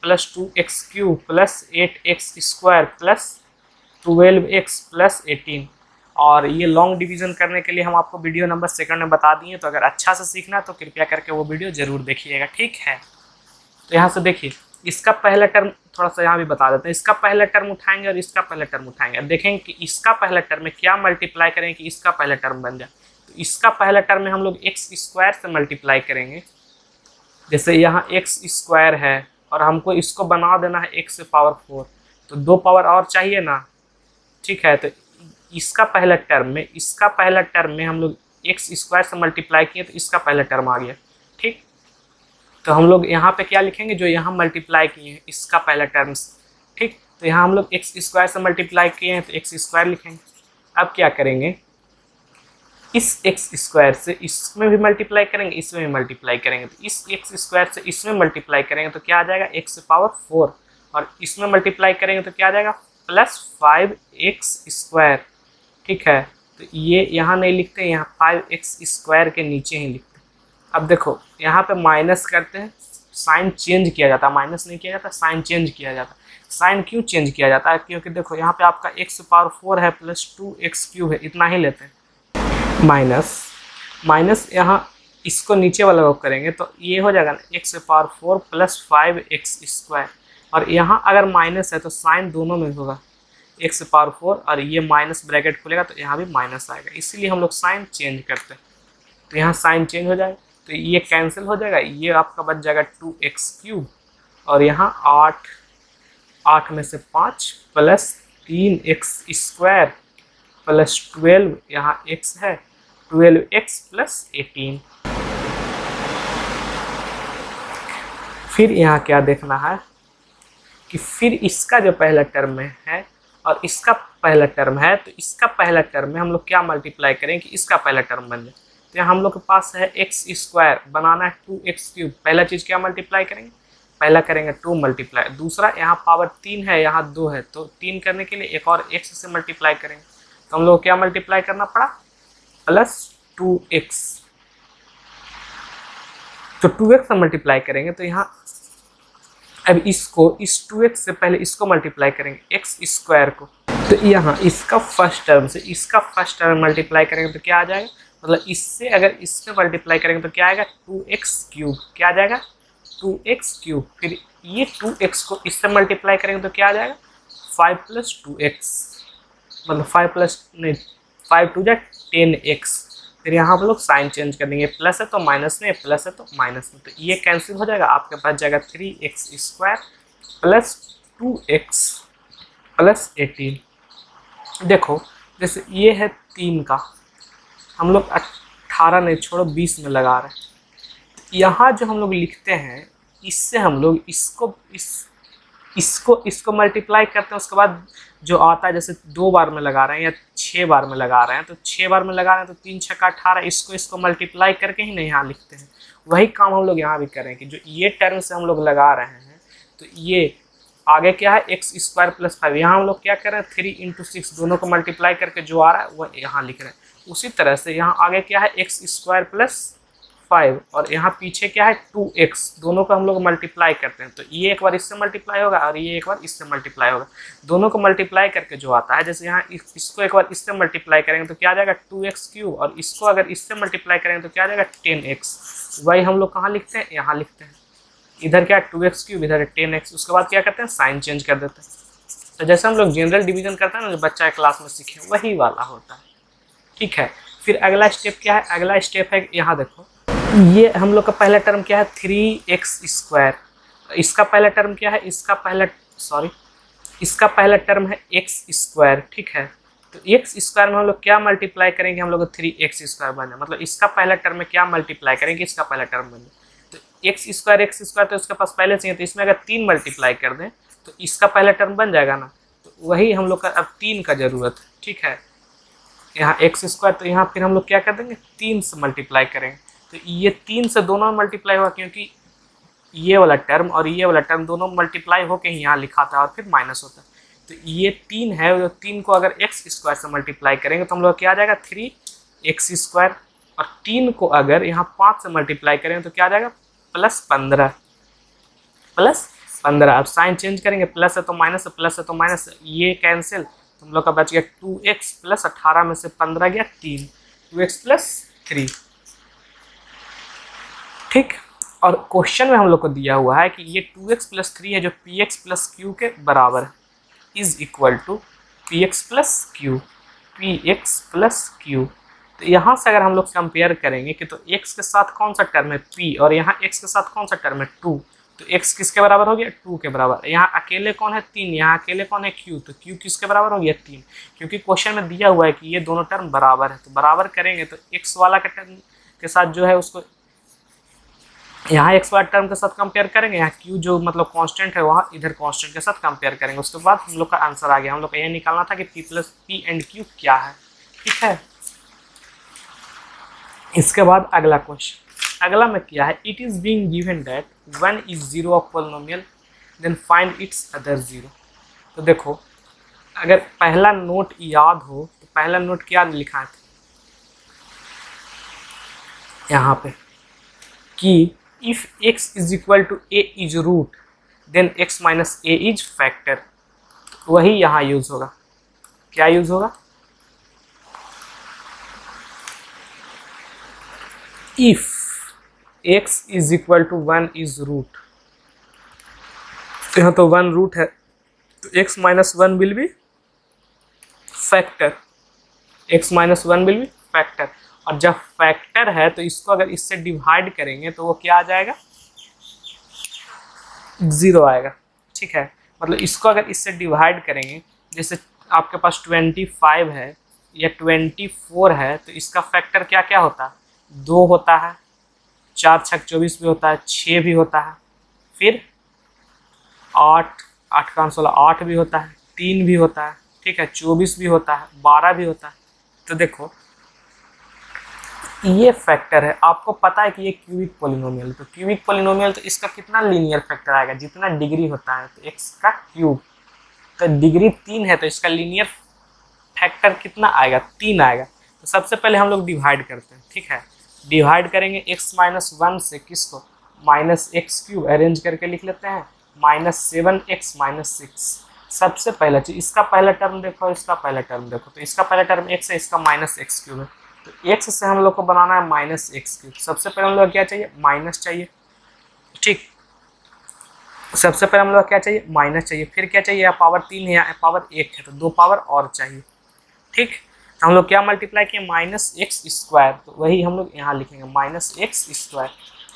plus 2x³ plus 8x² plus 12x plus 18। और ये लॉन्ग डिवीजन करने के लिए हम आपको वीडियो नंबर 2 में बता दिए, तो अगर अच्छा से सीखना है तो कृपया करके वो वीडियो जरूर देखिएगा, ठीक है। तो यहाँ से देखिए इसका पहला टर्म थोड़ा सा यहाँ भी बता देते हैं, इसका पहला टर्म उठाएंगे और इसका पहला टर्म उठाएंगे। अब देखेंगे कि इसका पहला टर्म में क्या मल्टीप्लाई करें कि इसका पहला टर्म बन जाए, तो तो इसका पहला टर्म में हम लोग एक्स स्क्वायर से मल्टीप्लाई करेंगे। जैसे यहाँ एक्स स्क्वायर है और हमको इसको बना देना है एक्स से पावर 4, तो 2 पावर और चाहिए ना, ठीक है। तो इसका पहला टर्म में हम लोग एक्स स्क्वायर से मल्टीप्लाई किए तो इसका पहला टर्म आ गया, ठीक। तो हम लोग यहाँ पे क्या लिखेंगे, जो यहाँ मल्टीप्लाई किए हैं इसका पहला टर्म, ठीक। तो यहाँ हम लोग एक्स स्क्वायर से मल्टीप्लाई किए हैं तो एक्स स्क्वायर लिखेंगे। अब क्या करेंगे, इस एक्स स्क्वायर से इसमें भी मल्टीप्लाई करेंगे, इसमें भी मल्टीप्लाई करेंगे। तो इस एक्स स्क्वायर से इसमें मल्टीप्लाई करेंगे तो क्या आ जाएगा, एक्स पावर 4, और इसमें मल्टीप्लाई करेंगे तो क्या आ जाएगा प्लस 5x स्क्वायर, ठीक है। तो ये यहाँ नहीं लिखते, यहाँ 5x स्क्वायर के नीचे ही लिखते हैं। अब देखो यहाँ पे माइनस करते हैं, साइन चेंज किया जाता है, माइनस नहीं किया जाता, साइन चेंज किया जाता है। साइन क्यों चेंज किया जाता है, क्योंकि देखो यहाँ पे आपका x पावर 4 है प्लस 2x क्यूब है, इतना ही लेते हैं। माइनस यहाँ इसको नीचे वाला को करेंगे तो ये हो जाएगा ना x power 4 plus 5x square, और यहाँ अगर माइनस है तो साइन दोनों में होगा, x पावर 4 और ये माइनस ब्रैकेट खुलेगा तो यहाँ भी माइनस आएगा, इसीलिए हम लोग साइन चेंज करते हैं। तो यहाँ साइन चेंज हो जाएगा तो ये कैंसिल हो जाएगा, ये आपका बच जाएगा 2x क्यूब, और यहाँ 8 में से 5 प्लस 3x स्क्वायर प्लस 12, यहाँ x है 12x प्लस 18। फिर यहाँ क्या देखना है कि फिर इसका जो पहला टर्म है और इसका पहला टर्म है, तो इसका पहला टर्म में हम लोग क्या मल्टीप्लाई करेंगे कि इसका पहला टर्म बन जाए। तो यहाँ हम लोग के पास है एक्स स्क्वायर, बनाना है 2x क्यूब। पहला चीज़ क्या मल्टीप्लाई करेंगे, पहला करेंगे 2 मल्टीप्लाई, दूसरा यहाँ पावर 3 है, यहाँ 2 है, तो 3 करने के लिए एक और x से मल्टीप्लाई करेंगे। तो हम लोग क्या मल्टीप्लाई करना पड़ा, प्लस 2x। तो 2x से मल्टीप्लाई करेंगे तो यहाँ अब इसको, इस 2x से पहले इसको मल्टीप्लाई करेंगे x स्क्वायर को, तो यहाँ इसका फर्स्ट टर्म से इसका फर्स्ट टर्म मल्टीप्लाई करेंगे तो क्या आ जाएगा, मतलब इससे अगर इससे मल्टीप्लाई करेंगे तो क्या आएगा 2x क्यूब, क्या आ जाएगा 2x क्यूब। फिर ये 2x को इससे मल्टीप्लाई करेंगे तो क्या आ जाएगा 5 प्लस 2x, मतलब 5 टू जा 10x। फिर यहाँ हम लोग साइन चेंज कर देंगे, प्लस है तो माइनस में, प्लस है तो माइनस में, तो ये कैंसिल हो जाएगा, आपके पास जाएगा 3x square plus 2x plus 18। देखो जैसे ये है 3 का, हम लोग 18 नहीं छोड़ो 20 में लगा रहे हैं। यहाँ जो हम लोग लिखते हैं इससे हम लोग इसको मल्टीप्लाई करते हैं, उसके बाद जो आता है जैसे 2 बार में लगा रहे हैं या 6 बार में लगा रहे हैं, तो 6 बार में लगा रहे हैं तो 3 छक्का 18, इसको मल्टीप्लाई करके ही नहीं यहाँ लिखते हैं। वही काम हम लोग यहाँ भी करें कि जो ये टर्म से हम लोग लगा रहे हैं, तो ये आगे क्या है x स्क्वायर प्लस 5, यहाँ हम लोग क्या कर रहे हैं 3 इंटू 6, दोनों को मल्टीप्लाई करके जो आ रहा है वह यहाँ लिख रहे हैं। उसी तरह से यहाँ आगे क्या है x स्क्वायर प्लस 5, और यहाँ पीछे क्या है 2x, दोनों को हम लोग मल्टीप्लाई करते हैं। तो ये एक बार इससे मल्टीप्लाई होगा और ये एक बार इससे मल्टीप्लाई होगा, दोनों को मल्टीप्लाई करके जो आता है, जैसे यहाँ इसको एक बार इससे मल्टीप्लाई करेंगे तो क्या आ जाएगा 2x क्यूब, और इसको अगर इससे मल्टीप्लाई करेंगे तो क्या आ जाएगा 10x। वही हम लोग कहाँ लिखते हैं, यहाँ लिखते हैं, इधर क्या 2x क्यूब, इधर 10x। उसके बाद क्या करते हैं साइन चेंज कर देते हैं। तो जैसे हम लोग जनरल डिवीजन करते हैं ना, जो बच्चा क्लास में सीखे वही वाला होता है, ठीक है। फिर अगला स्टेप क्या है, अगला स्टेप है यहाँ देखो, ये हम लोग का पहला टर्म क्या है 3x स्क्वायर, इसका पहला टर्म क्या है, इसका पहला टर्म है x स्क्वायर, ठीक है। तो x स्क्वायर में हम लोग क्या मल्टीप्लाई करेंगे, हम लोग 3x स्क्वायर बन जाए, मतलब इसका पहला टर्म में क्या मल्टीप्लाई करेंगे, इसका पहला टर्म बन जाए। तो x स्क्वायर तो इसके पास पहले से है, तो इसमें अगर 3 मल्टीप्लाई कर दें तो इसका पहला टर्म बन जाएगा ना। तो वही हम लोग का अब 3 का जरूरत है, ठीक है। यहाँ x स्क्वायर, तो यहाँ फिर हम लोग क्या कर देंगे 3 से मल्टीप्लाई करेंगे, तो ये 3 से दोनों में मल्टीप्लाई हुआ, क्योंकि ये वाला टर्म और ये वाला टर्म दोनों मल्टीप्लाई होके ही यहाँ लिखा था और फिर माइनस होता है। तो ये 3 है, तो 3 को अगर x स्क्वायर से मल्टीप्लाई करेंगे तो हम लोग क्या आ जाएगा 3x स्क्वायर, और 3 को अगर यहाँ 5 से मल्टीप्लाई करेंगे तो क्या आ जाएगा प्लस 15। अब साइन चेंज करेंगे, प्लस है तो माइनस, प्लस है तो माइनस, ये कैंसिल, तो हम लोग का बच गया 2x प्लस 18 में से 15 गया 3, 2x प्लस 3, ठीक। और क्वेश्चन में हम लोग को दिया हुआ है कि ये 2x प्लस 3 है जो px प्लस q के बराबर है, is equal to px plus q, तो यहाँ से अगर हम लोग कंपेयर करेंगे कि तो x के साथ कौन सा टर्म है p और यहाँ x के साथ कौन सा टर्म है 2, तो x किसके बराबर हो गया 2 के बराबर। यहाँ अकेले कौन है 3, यहाँ अकेले कौन है q, तो q किसके बराबर हो गया 3, क्योंकि क्वेश्चन में दिया हुआ है कि ये दोनों टर्म बराबर है। तो बराबर करेंगे तो x वाला के टर्म के साथ जो है उसको यहाँ x वाला टर्म के साथ कंपेयर करेंगे, यहाँ q जो मतलब कांस्टेंट है वहाँ इधर कांस्टेंट के साथ कंपेयर करेंगे। उसके बाद हम लोग का आंसर आ गया। हम लोग का यह निकालना था कि p plus p and q क्या है। ठीक है, इसके बाद अगला क्वेश्चन, अगला में क्या है, it is being given that 1 is 0 of polynomial then find its other 0। तो देखो अगर पहला नोट याद हो तो पहला नोट क्या लिखा है यहाँ पे कि if x is equal to a is root then x minus a is factor, वही यहाँ यूज होगा। क्या यूज होगा, if x is equal to 1 is root, यहाँ तो 1 रूट है तो x minus 1 will be factor, x minus 1 will be factor. और जब फैक्टर है तो इसको अगर इससे डिवाइड करेंगे तो वो क्या आ जाएगा 0 आएगा। ठीक है, मतलब इसको अगर इससे डिवाइड करेंगे, जैसे आपके पास 25 है या 24 है तो इसका फैक्टर क्या क्या होता है, 2 होता है, 4 छक 24 भी होता है, 6 भी होता है, फिर 8 का 16 8 भी होता है, 3 भी होता है, ठीक है, 24 भी होता है, 12 भी होता है। तो देखो ये फैक्टर है, आपको पता है कि ये क्यूबिक पॉलिनोमियल, तो क्यूबिक पॉलिनोमियल तो इसका कितना लीनियर फैक्टर आएगा, जितना डिग्री होता है तो x का क्यूब, तो डिग्री 3 है तो इसका लीनियर फैक्टर कितना आएगा 3 आएगा। तो सबसे पहले हम लोग डिवाइड करते हैं। ठीक है, डिवाइड करेंगे x माइनस 1 से किसको, माइनस एक्स क्यूब, अरेंज करके लिख लेते हैं माइनस 7x माइनस 6। सबसे पहला चीज इसका पहला टर्म देखो, इसका पहला टर्म देखो, तो इसका पहला टर्म x है, इसका माइनस एक्स क्यूब है, तो x से हम लोग को बनाना है माइनस एक्स क्यूब। सबसे पहले हम लोग क्या चाहिए, माइनस चाहिए। ठीक, सबसे पहले हम लोग क्या चाहिए, माइनस चाहिए, फिर क्या चाहिए, या पावर 3 है या पावर 1 है तो 2 पावर और चाहिए। ठीक, तो हम लोग क्या मल्टीप्लाई किए, माइनस एक्स स्क्वायर, तो वही हम लोग यहाँ लिखेंगे माइनस एक्स स्क्वायर।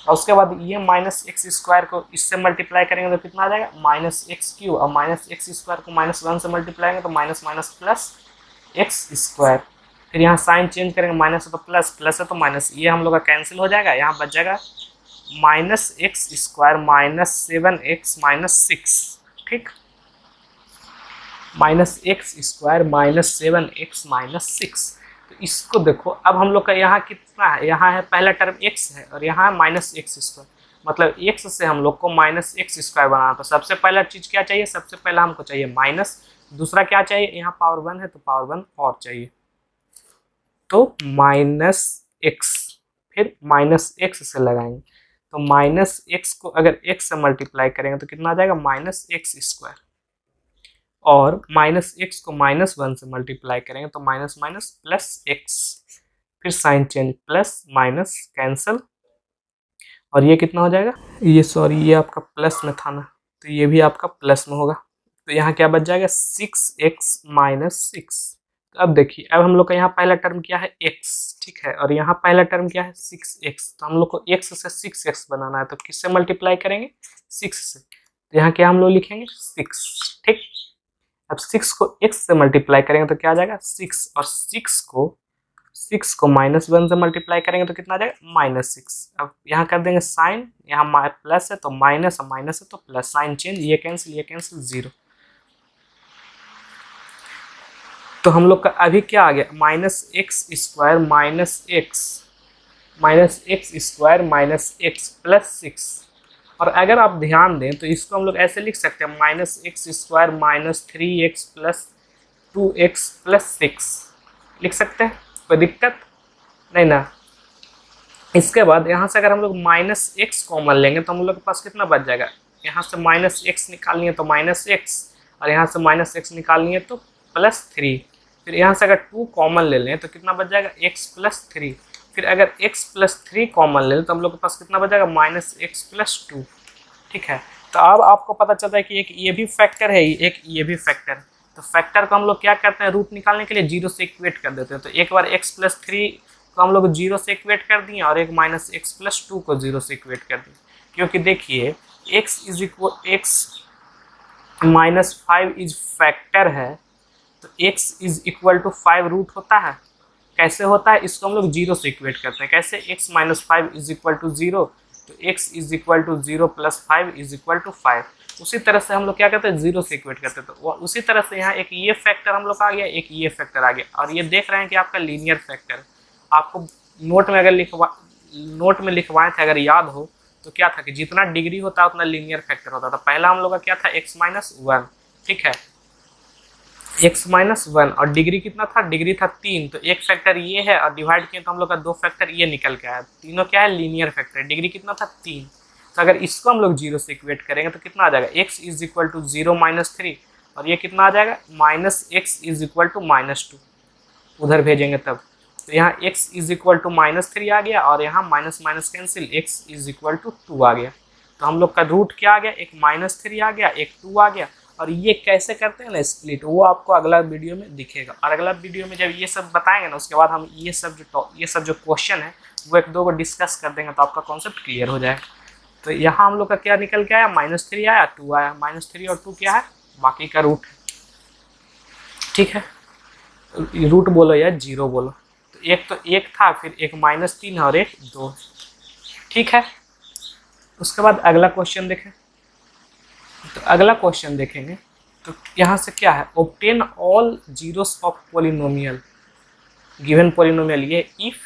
और उसके बाद ये माइनस एक्स स्क्वायर को इससे मल्टीप्लाई करेंगे तो कितना आ जाएगा, माइनस एक्स क्यूब, और माइनस एक्स स्क्वायर को माइनस 1 से मल्टीप्लाई करेंगे तो minus minus plus x square. फिर यहाँ साइन चेंज करेंगे, माइनस है तो प्लस, प्लस है तो माइनस, ये हम लोग का कैंसिल हो जाएगा, यहाँ बच जाएगा minus x square minus 7x minus 6। ठीक, minus x square minus 7x minus 6। तो इसको देखो, अब हम लोग का यहाँ कितना है, यहाँ है पहला टर्म x है और यहाँ है माइनस एक्स स्क्वायर, मतलब x से हम लोग को माइनस एक्स स्क्वायर बनाना। तो सबसे पहला चीज़ क्या चाहिए, सबसे पहला हमको चाहिए माइनस, दूसरा क्या चाहिए, यहाँ पावर 1 है तो पावर 1 और चाहिए, तो माइनस एक्स, फिर माइनस एक्स से लगाएंगे तो माइनस एक्स को अगर एक्स से मल्टीप्लाई करेंगे तो कितना आ जाएगा, माइनस एक्स स्क्वायर, और माइनस एक्स को माइनस 1 से मल्टीप्लाई करेंगे तो माइनस माइनस प्लस एक्स, फिर sign change, plus minus cancel, और ये कितना हो जाएगा, ये सॉरी ये आपका प्लस में था ना, तो ये भी आपका प्लस में होगा। तो यहाँ क्या बच जाएगा, 6x माइनस 6। तो अब देखिए, अब हम लोग का यहाँ पहला टर्म क्या है x, ठीक है, और यहाँ पहला टर्म क्या है 6x, तो हम लोग को x से 6x बनाना है, तो किससे मल्टीप्लाई करेंगे, 6 से, तो यहाँ क्या हम लोग लिखेंगे 6। ठीक, अब 6 को x से मल्टीप्लाई करेंगे तो क्या आ जाएगा 6, और 6 को माइनस 1 से मल्टीप्लाई करेंगे तो कितना आ जाएगा, माइनस 6। अब यहाँ कर देंगे साइन, यहाँ प्लस है तो माइनस, और माइनस है तो प्लस, साइन चेंज, ये कैंसिल 0। तो हम लोग का अभी क्या आ गया, minus x square minus x square minus x plus 6। और अगर आप ध्यान दें तो इसको हम लोग ऐसे लिख सकते हैं, minus x square minus 3x plus 2x plus 6 लिख सकते हैं, कोई दिक्कत नहीं ना। इसके बाद यहाँ से अगर हम लोग माइनस एक्स कॉमन लेंगे तो हम लोग के पास कितना बच जाएगा, यहाँ से माइनस एक्स निकालनी है तो माइनस एक्स, और यहाँ से माइनस एक्स निकालनी है तो प्लस 3। फिर यहाँ से अगर 2 कॉमन ले लें तो कितना बच जाएगा, x प्लस 3। फिर अगर x प्लस 3 कॉमन ले लें तो हम लोग के पास कितना बच जाएगा, माइनस एक्स प्लस 2। ठीक है, तो अब आपको पता चलता है कि एक ये भी फैक्टर है, एक ये भी फैक्टर है। तो फैक्टर को हम लोग क्या करते हैं, रूट निकालने के लिए 0 से इक्वेट कर देते हैं। तो एक बार x प्लस 3 को हम लोग 0 से इक्वेट कर दिए और एक माइनस एक्स प्लस 2 को 0 से इक्वेट कर दिए, क्योंकि देखिए x माइनस 5 इज फैक्टर है, तो x is equal to 5 root होता है। कैसे होता है, इसको हम लोग 0 से इक्वेट करते हैं। कैसे, x minus 5 is equal to 0, तो x is equal to 0 plus 5 is equal to 5। उसी तरह से हम लोग क्या करते हैं, 0 से इक्वेट करते हैं। तो उसी तरह से यहाँ एक ये फैक्टर हम लोग आ गया, एक ये फैक्टर आ गया, और ये देख रहे हैं कि आपका लीनियर फैक्टर। आपको नोट में लिखवाए थे, अगर याद हो तो क्या था कि जितना डिग्री होता है उतना लीनियर फैक्टर होता था। पहला हम लोग का क्या था, x माइनस 1, ठीक है, x माइनस 1, और डिग्री कितना था, डिग्री था 3, तो एक फैक्टर ये है, और डिवाइड किए तो हम लोग का 2 फैक्टर ये निकल के आया। तीनों क्या है, लीनियर फैक्टर। डिग्री कितना था, 3। तो अगर इसको हम लोग 0 से इक्वेट करेंगे तो कितना आ जाएगा, x is equal to 0 minus 3, और ये कितना आ जाएगा, minus x is equal to minus 2, उधर भेजेंगे तब। तो यहाँ x is equal to minus 3 आ गया, और यहाँ minus minus cancel, x is equal to 2 आ गया। तो हम लोग का रूट क्या आ गया, एक माइनस 3 आ गया, एक 2 आ गया। और ये कैसे करते हैं ना स्प्लिट, वो आपको अगला वीडियो में दिखेगा। और अगला वीडियो में जब ये सब बताएंगे ना, उसके बाद हम ये सब जो क्वेश्चन है वो 1-2 को डिस्कस कर देंगे, तो आपका कॉन्सेप्ट क्लियर हो जाएगा। तो यहाँ हम लोग का क्या निकल के आया, माइनस 3 आया, 2 आया। माइनस 3 और 2 क्या है, बाकी का रूट, ठीक है। रूट बोलो या 0 बोलो। तो एक तो 1 था, फिर एक माइनस 3 और एक 2, ठीक है। उसके बाद अगला क्वेश्चन देखें। तो अगला क्वेश्चन देखेंगे तो यहाँ से क्या है, obtain all zeros of polynomial, given polynomial ये if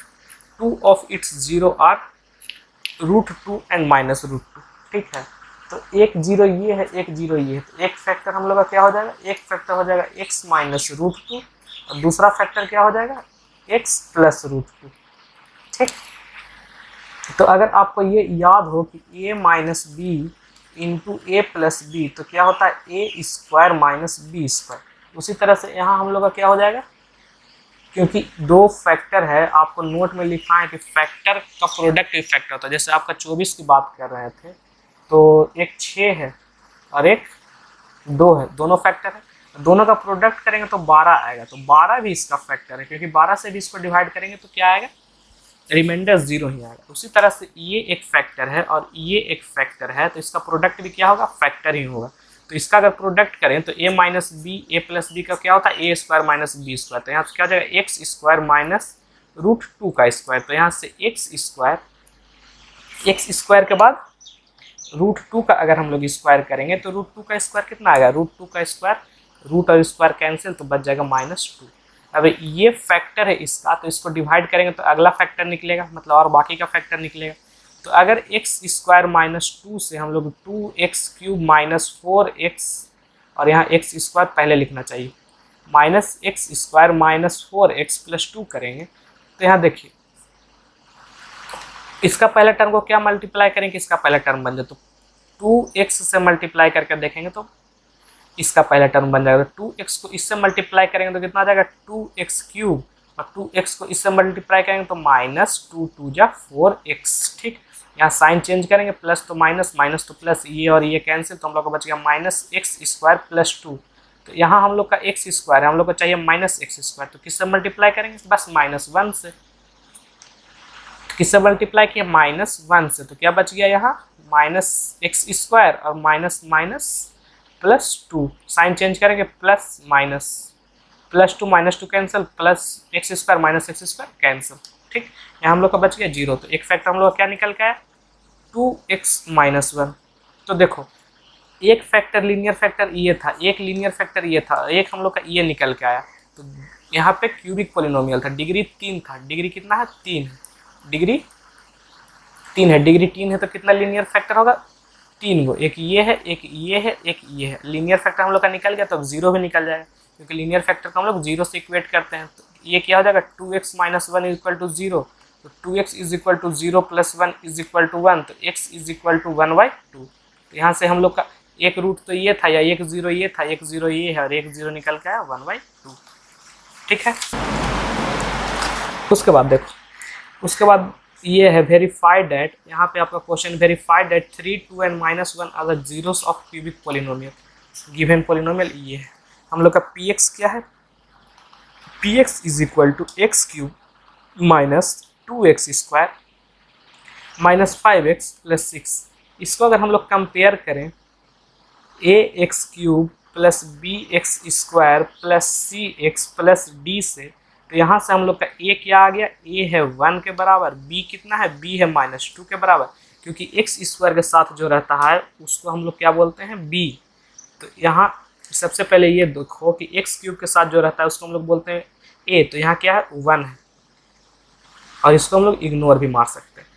2 of its 0 are √2 and minus √2, ठीक है। तो एक 0 ये है, एक 0 ये है, तो एक फैक्टर हम लोग का क्या हो जाएगा, एक फैक्टर हो जाएगा x माइनस √2, और दूसरा फैक्टर क्या हो जाएगा, x प्लस √2, ठीक। तो अगर आपको ये याद हो कि a minus b into a plus b, तो क्या होता है, a square minus b square. उसी तरह से यहाँ हम लोग का क्या हो जाएगा, क्योंकि 2 फैक्टर है, आपको नोट में लिखा है कि फैक्टर का प्रोडक्ट भी फैक्टर होता है। जैसे आपका 24 की बात कर रहे थे, तो एक 6 है और एक 2 है, दोनों फैक्टर है। दोनों का प्रोडक्ट करेंगे तो 12 आएगा, तो 12 भी इसका फैक्टर है, क्योंकि 12 से भी इसको डिवाइड करेंगे तो क्या आएगा, रिमाइंडर 0 ही आएगा। उसी तरह से ये एक फैक्टर है और ये एक फैक्टर है, तो इसका प्रोडक्ट भी क्या होगा, फैक्टर ही होगा। तो इसका अगर प्रोडक्ट करें तो a minus b, a plus b का क्या होता है, a square minus b square. तो यहाँ से क्या हो जाएगा, एक्स स्क्वायर माइनस √2 का स्क्वायर। तो यहाँ से एक्स स्क्वायर के बाद √2 का अगर हम लोग स्क्वायर करेंगे तो √2 का स्क्वायर कितना आएगा, √2 का स्क्वायर, रूट और स्क्वायर कैंसिल, तो बच जाएगा -2। अब ये फैक्टर है इसका, तो इसको डिवाइड करेंगे तो अगला फैक्टर निकलेगा, मतलब और बाकी का फैक्टर निकलेगा। तो अगर x स्क्वायर माइनस 2 से हम लोग 2x क्यूब माइनस 4x, और यहाँ x स्क्वायर पहले लिखना चाहिए, minus x square minus 4x plus 2 करेंगे, तो यहाँ देखिए इसका पहले टर्म को क्या मल्टीप्लाई करेंगे, इसका पहला टर्म बन जाए, तो 2x से मल्टीप्लाई करके देखेंगे तो इसका पहला टर्म बन जाएगा। 2x को इससे मल्टीप्लाई करेंगे तो कितना आ जाएगा, 2x क्यूब, और 2x को इससे मल्टीप्लाई करेंगे तो -2 2 जा 4x, ठीक। यहाँ साइन चेंज करेंगे, प्लस तो माइनस, माइनस तो प्लस, ये और ये कैंसिल, तो हम लोग को बच गया -x स्क्वायर प्लस 2। तो यहाँ हम लोग का x स्क्वायर है, हम लोग को चाहिए -x स्क्वायर, तो किससे मल्टीप्लाई करेंगे, बस -1 से। किससे मल्टीप्लाई किया, -1 से, तो क्या बच गया यहाँ -x स्क्वायर और minus minus plus 2, sign change करेंगे, plus minus, plus 2 -2 cancel, plus x square minus x square cancel, ठीक। यहाँ हम लोग का बच गया 0। तो एक फैक्टर हम लोग का क्या निकल के आया, 2x माइनस 1। तो देखो एक फैक्टर लीनियर फैक्टर ये था, एक लीनियर फैक्टर ये था, एक हम लोग का ये निकल के आया। तो यहाँ पे क्यूबिक पॉलिनोमियल था, डिग्री 3 था, डिग्री कितना है, 3 है, डिग्री 3 है, डिग्री 3 है, तो कितना लीनियर फैक्टर होगा, 3 गो, एक ये है, एक ये है, एक ये है। लीनियर फैक्टर हम लोग का निकल गया, तो अब 0 भी निकल जाएगा, क्योंकि लीनियर फैक्टर को हम लोग 0 से इक्वेट करते हैं। तो ये क्या हो जाएगा, 2x minus 1 is equal to 0, तो 2x is equal to 0 plus 1 is equal to 1, तो x इज इक्वल टू 1/2। तो यहाँ से हम लोग का एक रूट तो ये था, या एक 0 ये था, एक 0 ये है, और एक 0 निकल के आया 1/2, ठीक है। उसके बाद देखो, उसके बाद ये है वेरीफाइड दैट, यहाँ पे आपका question verified that 3, 2 and -1 are the zeros of cubic polynomial. Given polynomial ये है, हम लोग का px क्या है, px is equal to x cube minus 2x² minus 5x plus 6। इसको अगर हम लोग कंपेयर करें ax³ plus bx² plus cx plus d से, तो यहाँ से हम लोग का a क्या आ गया, a है 1 के बराबर, b कितना है, b है -2 के बराबर, क्योंकि x² के साथ जो रहता है उसको हम लोग क्या बोलते हैं, b। तो यहाँ सबसे पहले ये देखो कि x³ के साथ जो रहता है उसको हम लोग बोलते हैं a, तो यहाँ क्या है 1 है, और इसको हम लोग इग्नोर भी मार सकते हैं।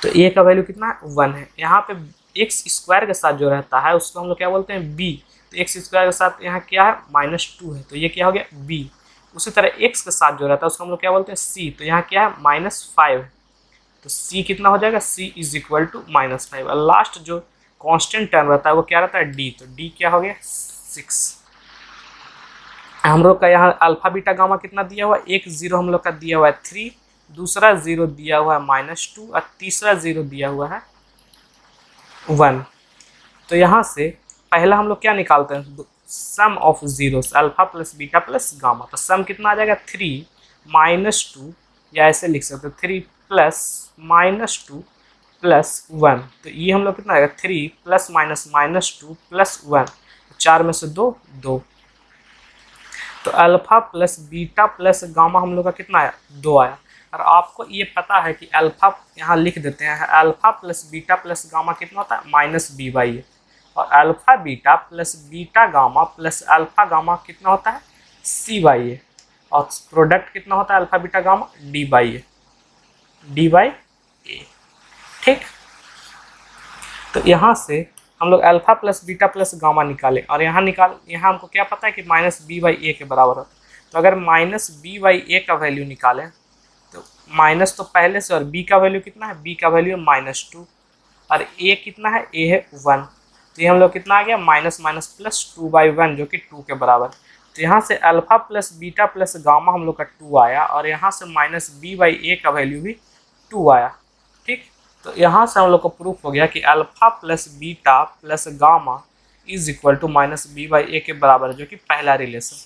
तो a का वैल्यू कितना है, 1 है। यहाँ पे x² के साथ जो रहता है उसको हम लोग क्या बोलते हैं, b। तो x² के साथ यहाँ क्या है, -2 है, तो ये क्या हो गया, b। उसी तरह x के साथ जो रहता है उसको हम लोग क्या बोलते हैं, c। तो यहाँ क्या है, -5 है, तो c कितना हो जाएगा, c इज इक्वल टू -5। और लास्ट जो कांस्टेंट टर्म रहता है वो क्या रहता है, d। तो d क्या हो गया, 6। हम लोग का यहाँ अल्फा बीटा गामा कितना दिया हुआ है, एक 0 हम लोग का दिया हुआ है 3, दूसरा 0 दिया हुआ है -2, और तीसरा 0 दिया हुआ है 1। तो यहाँ से पहला हम लोग क्या निकालते हैं, sum of zeros, alpha plus beta plus gamma. तो सम कितना आ जाएगा, 3 -2, या ऐसे लिख सकते हैं 3 प्लस -2 प्लस 1। तो ये हम लोग कितना आएगा, 3 प्लस -2 प्लस 1, 4 में से 2 2। तो alpha plus beta plus gamma हम लोग का कितना आया, 2 आया। और आपको ये पता है कि अल्फा यहाँ लिख देते हैं, alpha plus beta plus gamma कितना होता है, -b/a। और alpha beta plus beta gamma plus alpha gamma कितना होता है, c/a। और प्रोडक्ट कितना होता है अल्फा बीटा गामा, d/a। ठीक, तो यहाँ से हम लोग alpha plus beta plus gamma निकाले, और यहाँ हमको क्या पता है कि -b/a के बराबर होता है। तो अगर -b/a का वैल्यू निकालें तो माइनस तो पहले से, और b का वैल्यू कितना है, b का वैल्यू है -2, और a कितना है, a है 1। तो ये हम लोग कितना आ गया, माइनस माइनस प्लस 2/1 जो कि 2 के बराबर। तो यहाँ से alpha plus beta plus gamma हम लोग का 2 आया, और यहाँ से -b/a का वैल्यू भी 2 आया। ठीक, तो यहाँ से हम लोग को प्रूफ हो गया कि alpha plus beta plus gamma is equal to -b/a के बराबर, जो कि पहला रिलेशन।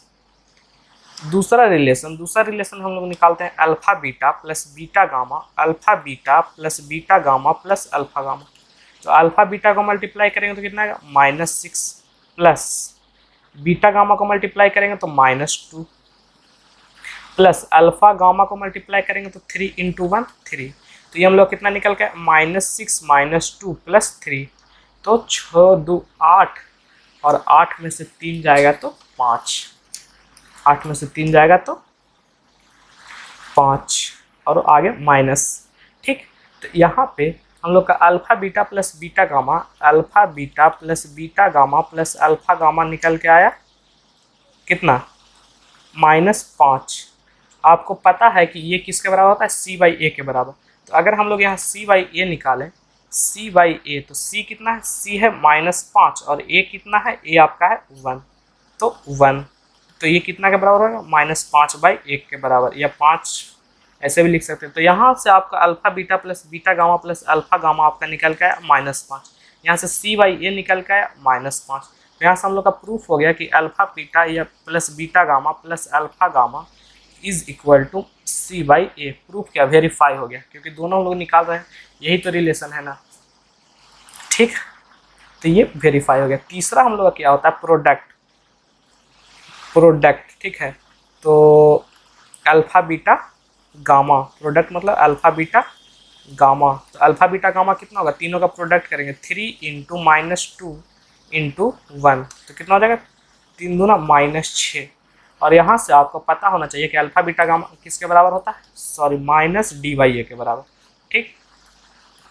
दूसरा रिलेशन हम लोग निकालते हैं alpha beta plus beta gamma, alpha beta plus beta gamma plus alpha gamma. तो अल्फा बीटा को मल्टीप्लाई करेंगे तो कितना आएगा, -6, प्लस बीटा गामा को मल्टीप्लाई करेंगे तो -2, प्लस अल्फा गामा को मल्टीप्लाई करेंगे तो 3 × 1 3। तो ये हम लोग कितना निकल के, -6 -2 प्लस 3, तो 6 2 8, और 8 में से 3 जाएगा तो 5, 8 में से 3 जाएगा तो 5, और आगे माइनस। ठीक, तो यहाँ पे हम लोग का alpha beta plus beta gamma, alpha beta plus beta gamma plus alpha gamma निकल के आया कितना, -5। आपको पता है कि ये किसके बराबर होता है, c/a के बराबर। तो अगर हम लोग यहाँ c/a निकालें, c/a, तो c कितना है, c है -5, और a कितना है, a आपका है 1, तो 1। तो ये कितना के बराबर होगा, -5/1 के बराबर, या 5 ऐसे भी लिख सकते हैं। तो यहाँ से आपका alpha beta plus beta gamma plus alpha gamma आपका निकल के आया -5, यहाँ से c/a निकल के आया -5। तो यहाँ से हम लोग का प्रूफ हो गया कि अल्फा बीटा या plus beta gamma plus alpha gamma is equal to c/a। Proof क्या, वेरीफाई हो गया, क्योंकि दोनों हम लोग निकाल रहे हैं, यही तो रिलेशन है ना। ठीक, तो ये वेरीफाई हो गया। तीसरा हम लोग का क्या होता है, प्रोडक्ट। ठीक है, तो अल्फा बीटा गामा, प्रोडक्ट मतलब अल्फा बीटा गामा। तो अल्फा बीटा गामा कितना होगा, तीनों का प्रोडक्ट करेंगे, 3 × -2 × 1, तो कितना हो जाएगा, 3 दूना -6। और यहाँ से आपको पता होना चाहिए कि अल्फा बीटा गामा किसके बराबर होता है, सॉरी -d/a के बराबर। ठीक,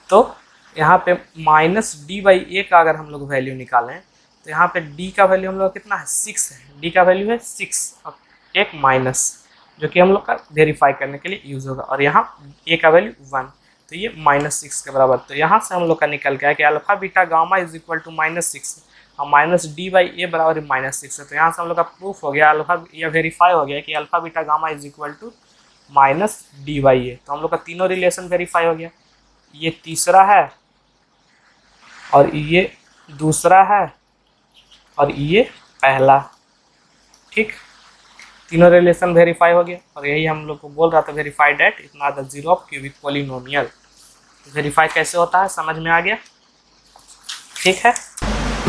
तो यहाँ पे -d/a का अगर हम लोग वैल्यू निकालें तो यहाँ पे d का वैल्यू हम लोग कितना है, 6 है, d का वैल्यू है 6, और एक माइनस जो कि हम लोग का वेरीफाई करने के लिए यूज़ होगा, और यहाँ a का वैल्यू 1, तो ये -6 के बराबर। तो यहाँ से हम लोग का निकल गया कि alpha beta gamma is equal to -6, और -d/a बराबर -6 है। तो यहाँ से हम लोग का प्रूफ हो गया, अल्फा या वेरीफाई हो गया कि alpha beta gamma is equal to -d/a। तो हम लोग का तीनों रिलेशन वेरीफाई हो गया। ये तीसरा है, और ये दूसरा है, और ये पहला। ठीक, तीनों रिलेशन वेरीफाई हो गया, और यही हम लोग को बोल रहा था वेरीफाई डेट इतना the zero of cubic polynomial. Verify कैसे होता है समझ में आ गया, ठीक है।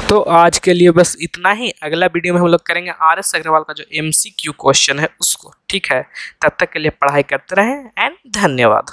तो आज के लिए बस इतना ही। अगला वीडियो में हम लोग करेंगे RS अग्रवाल का जो MCQ क्वेश्चन है उसको, ठीक है। तब तक के लिए पढ़ाई करते रहें एंड धन्यवाद।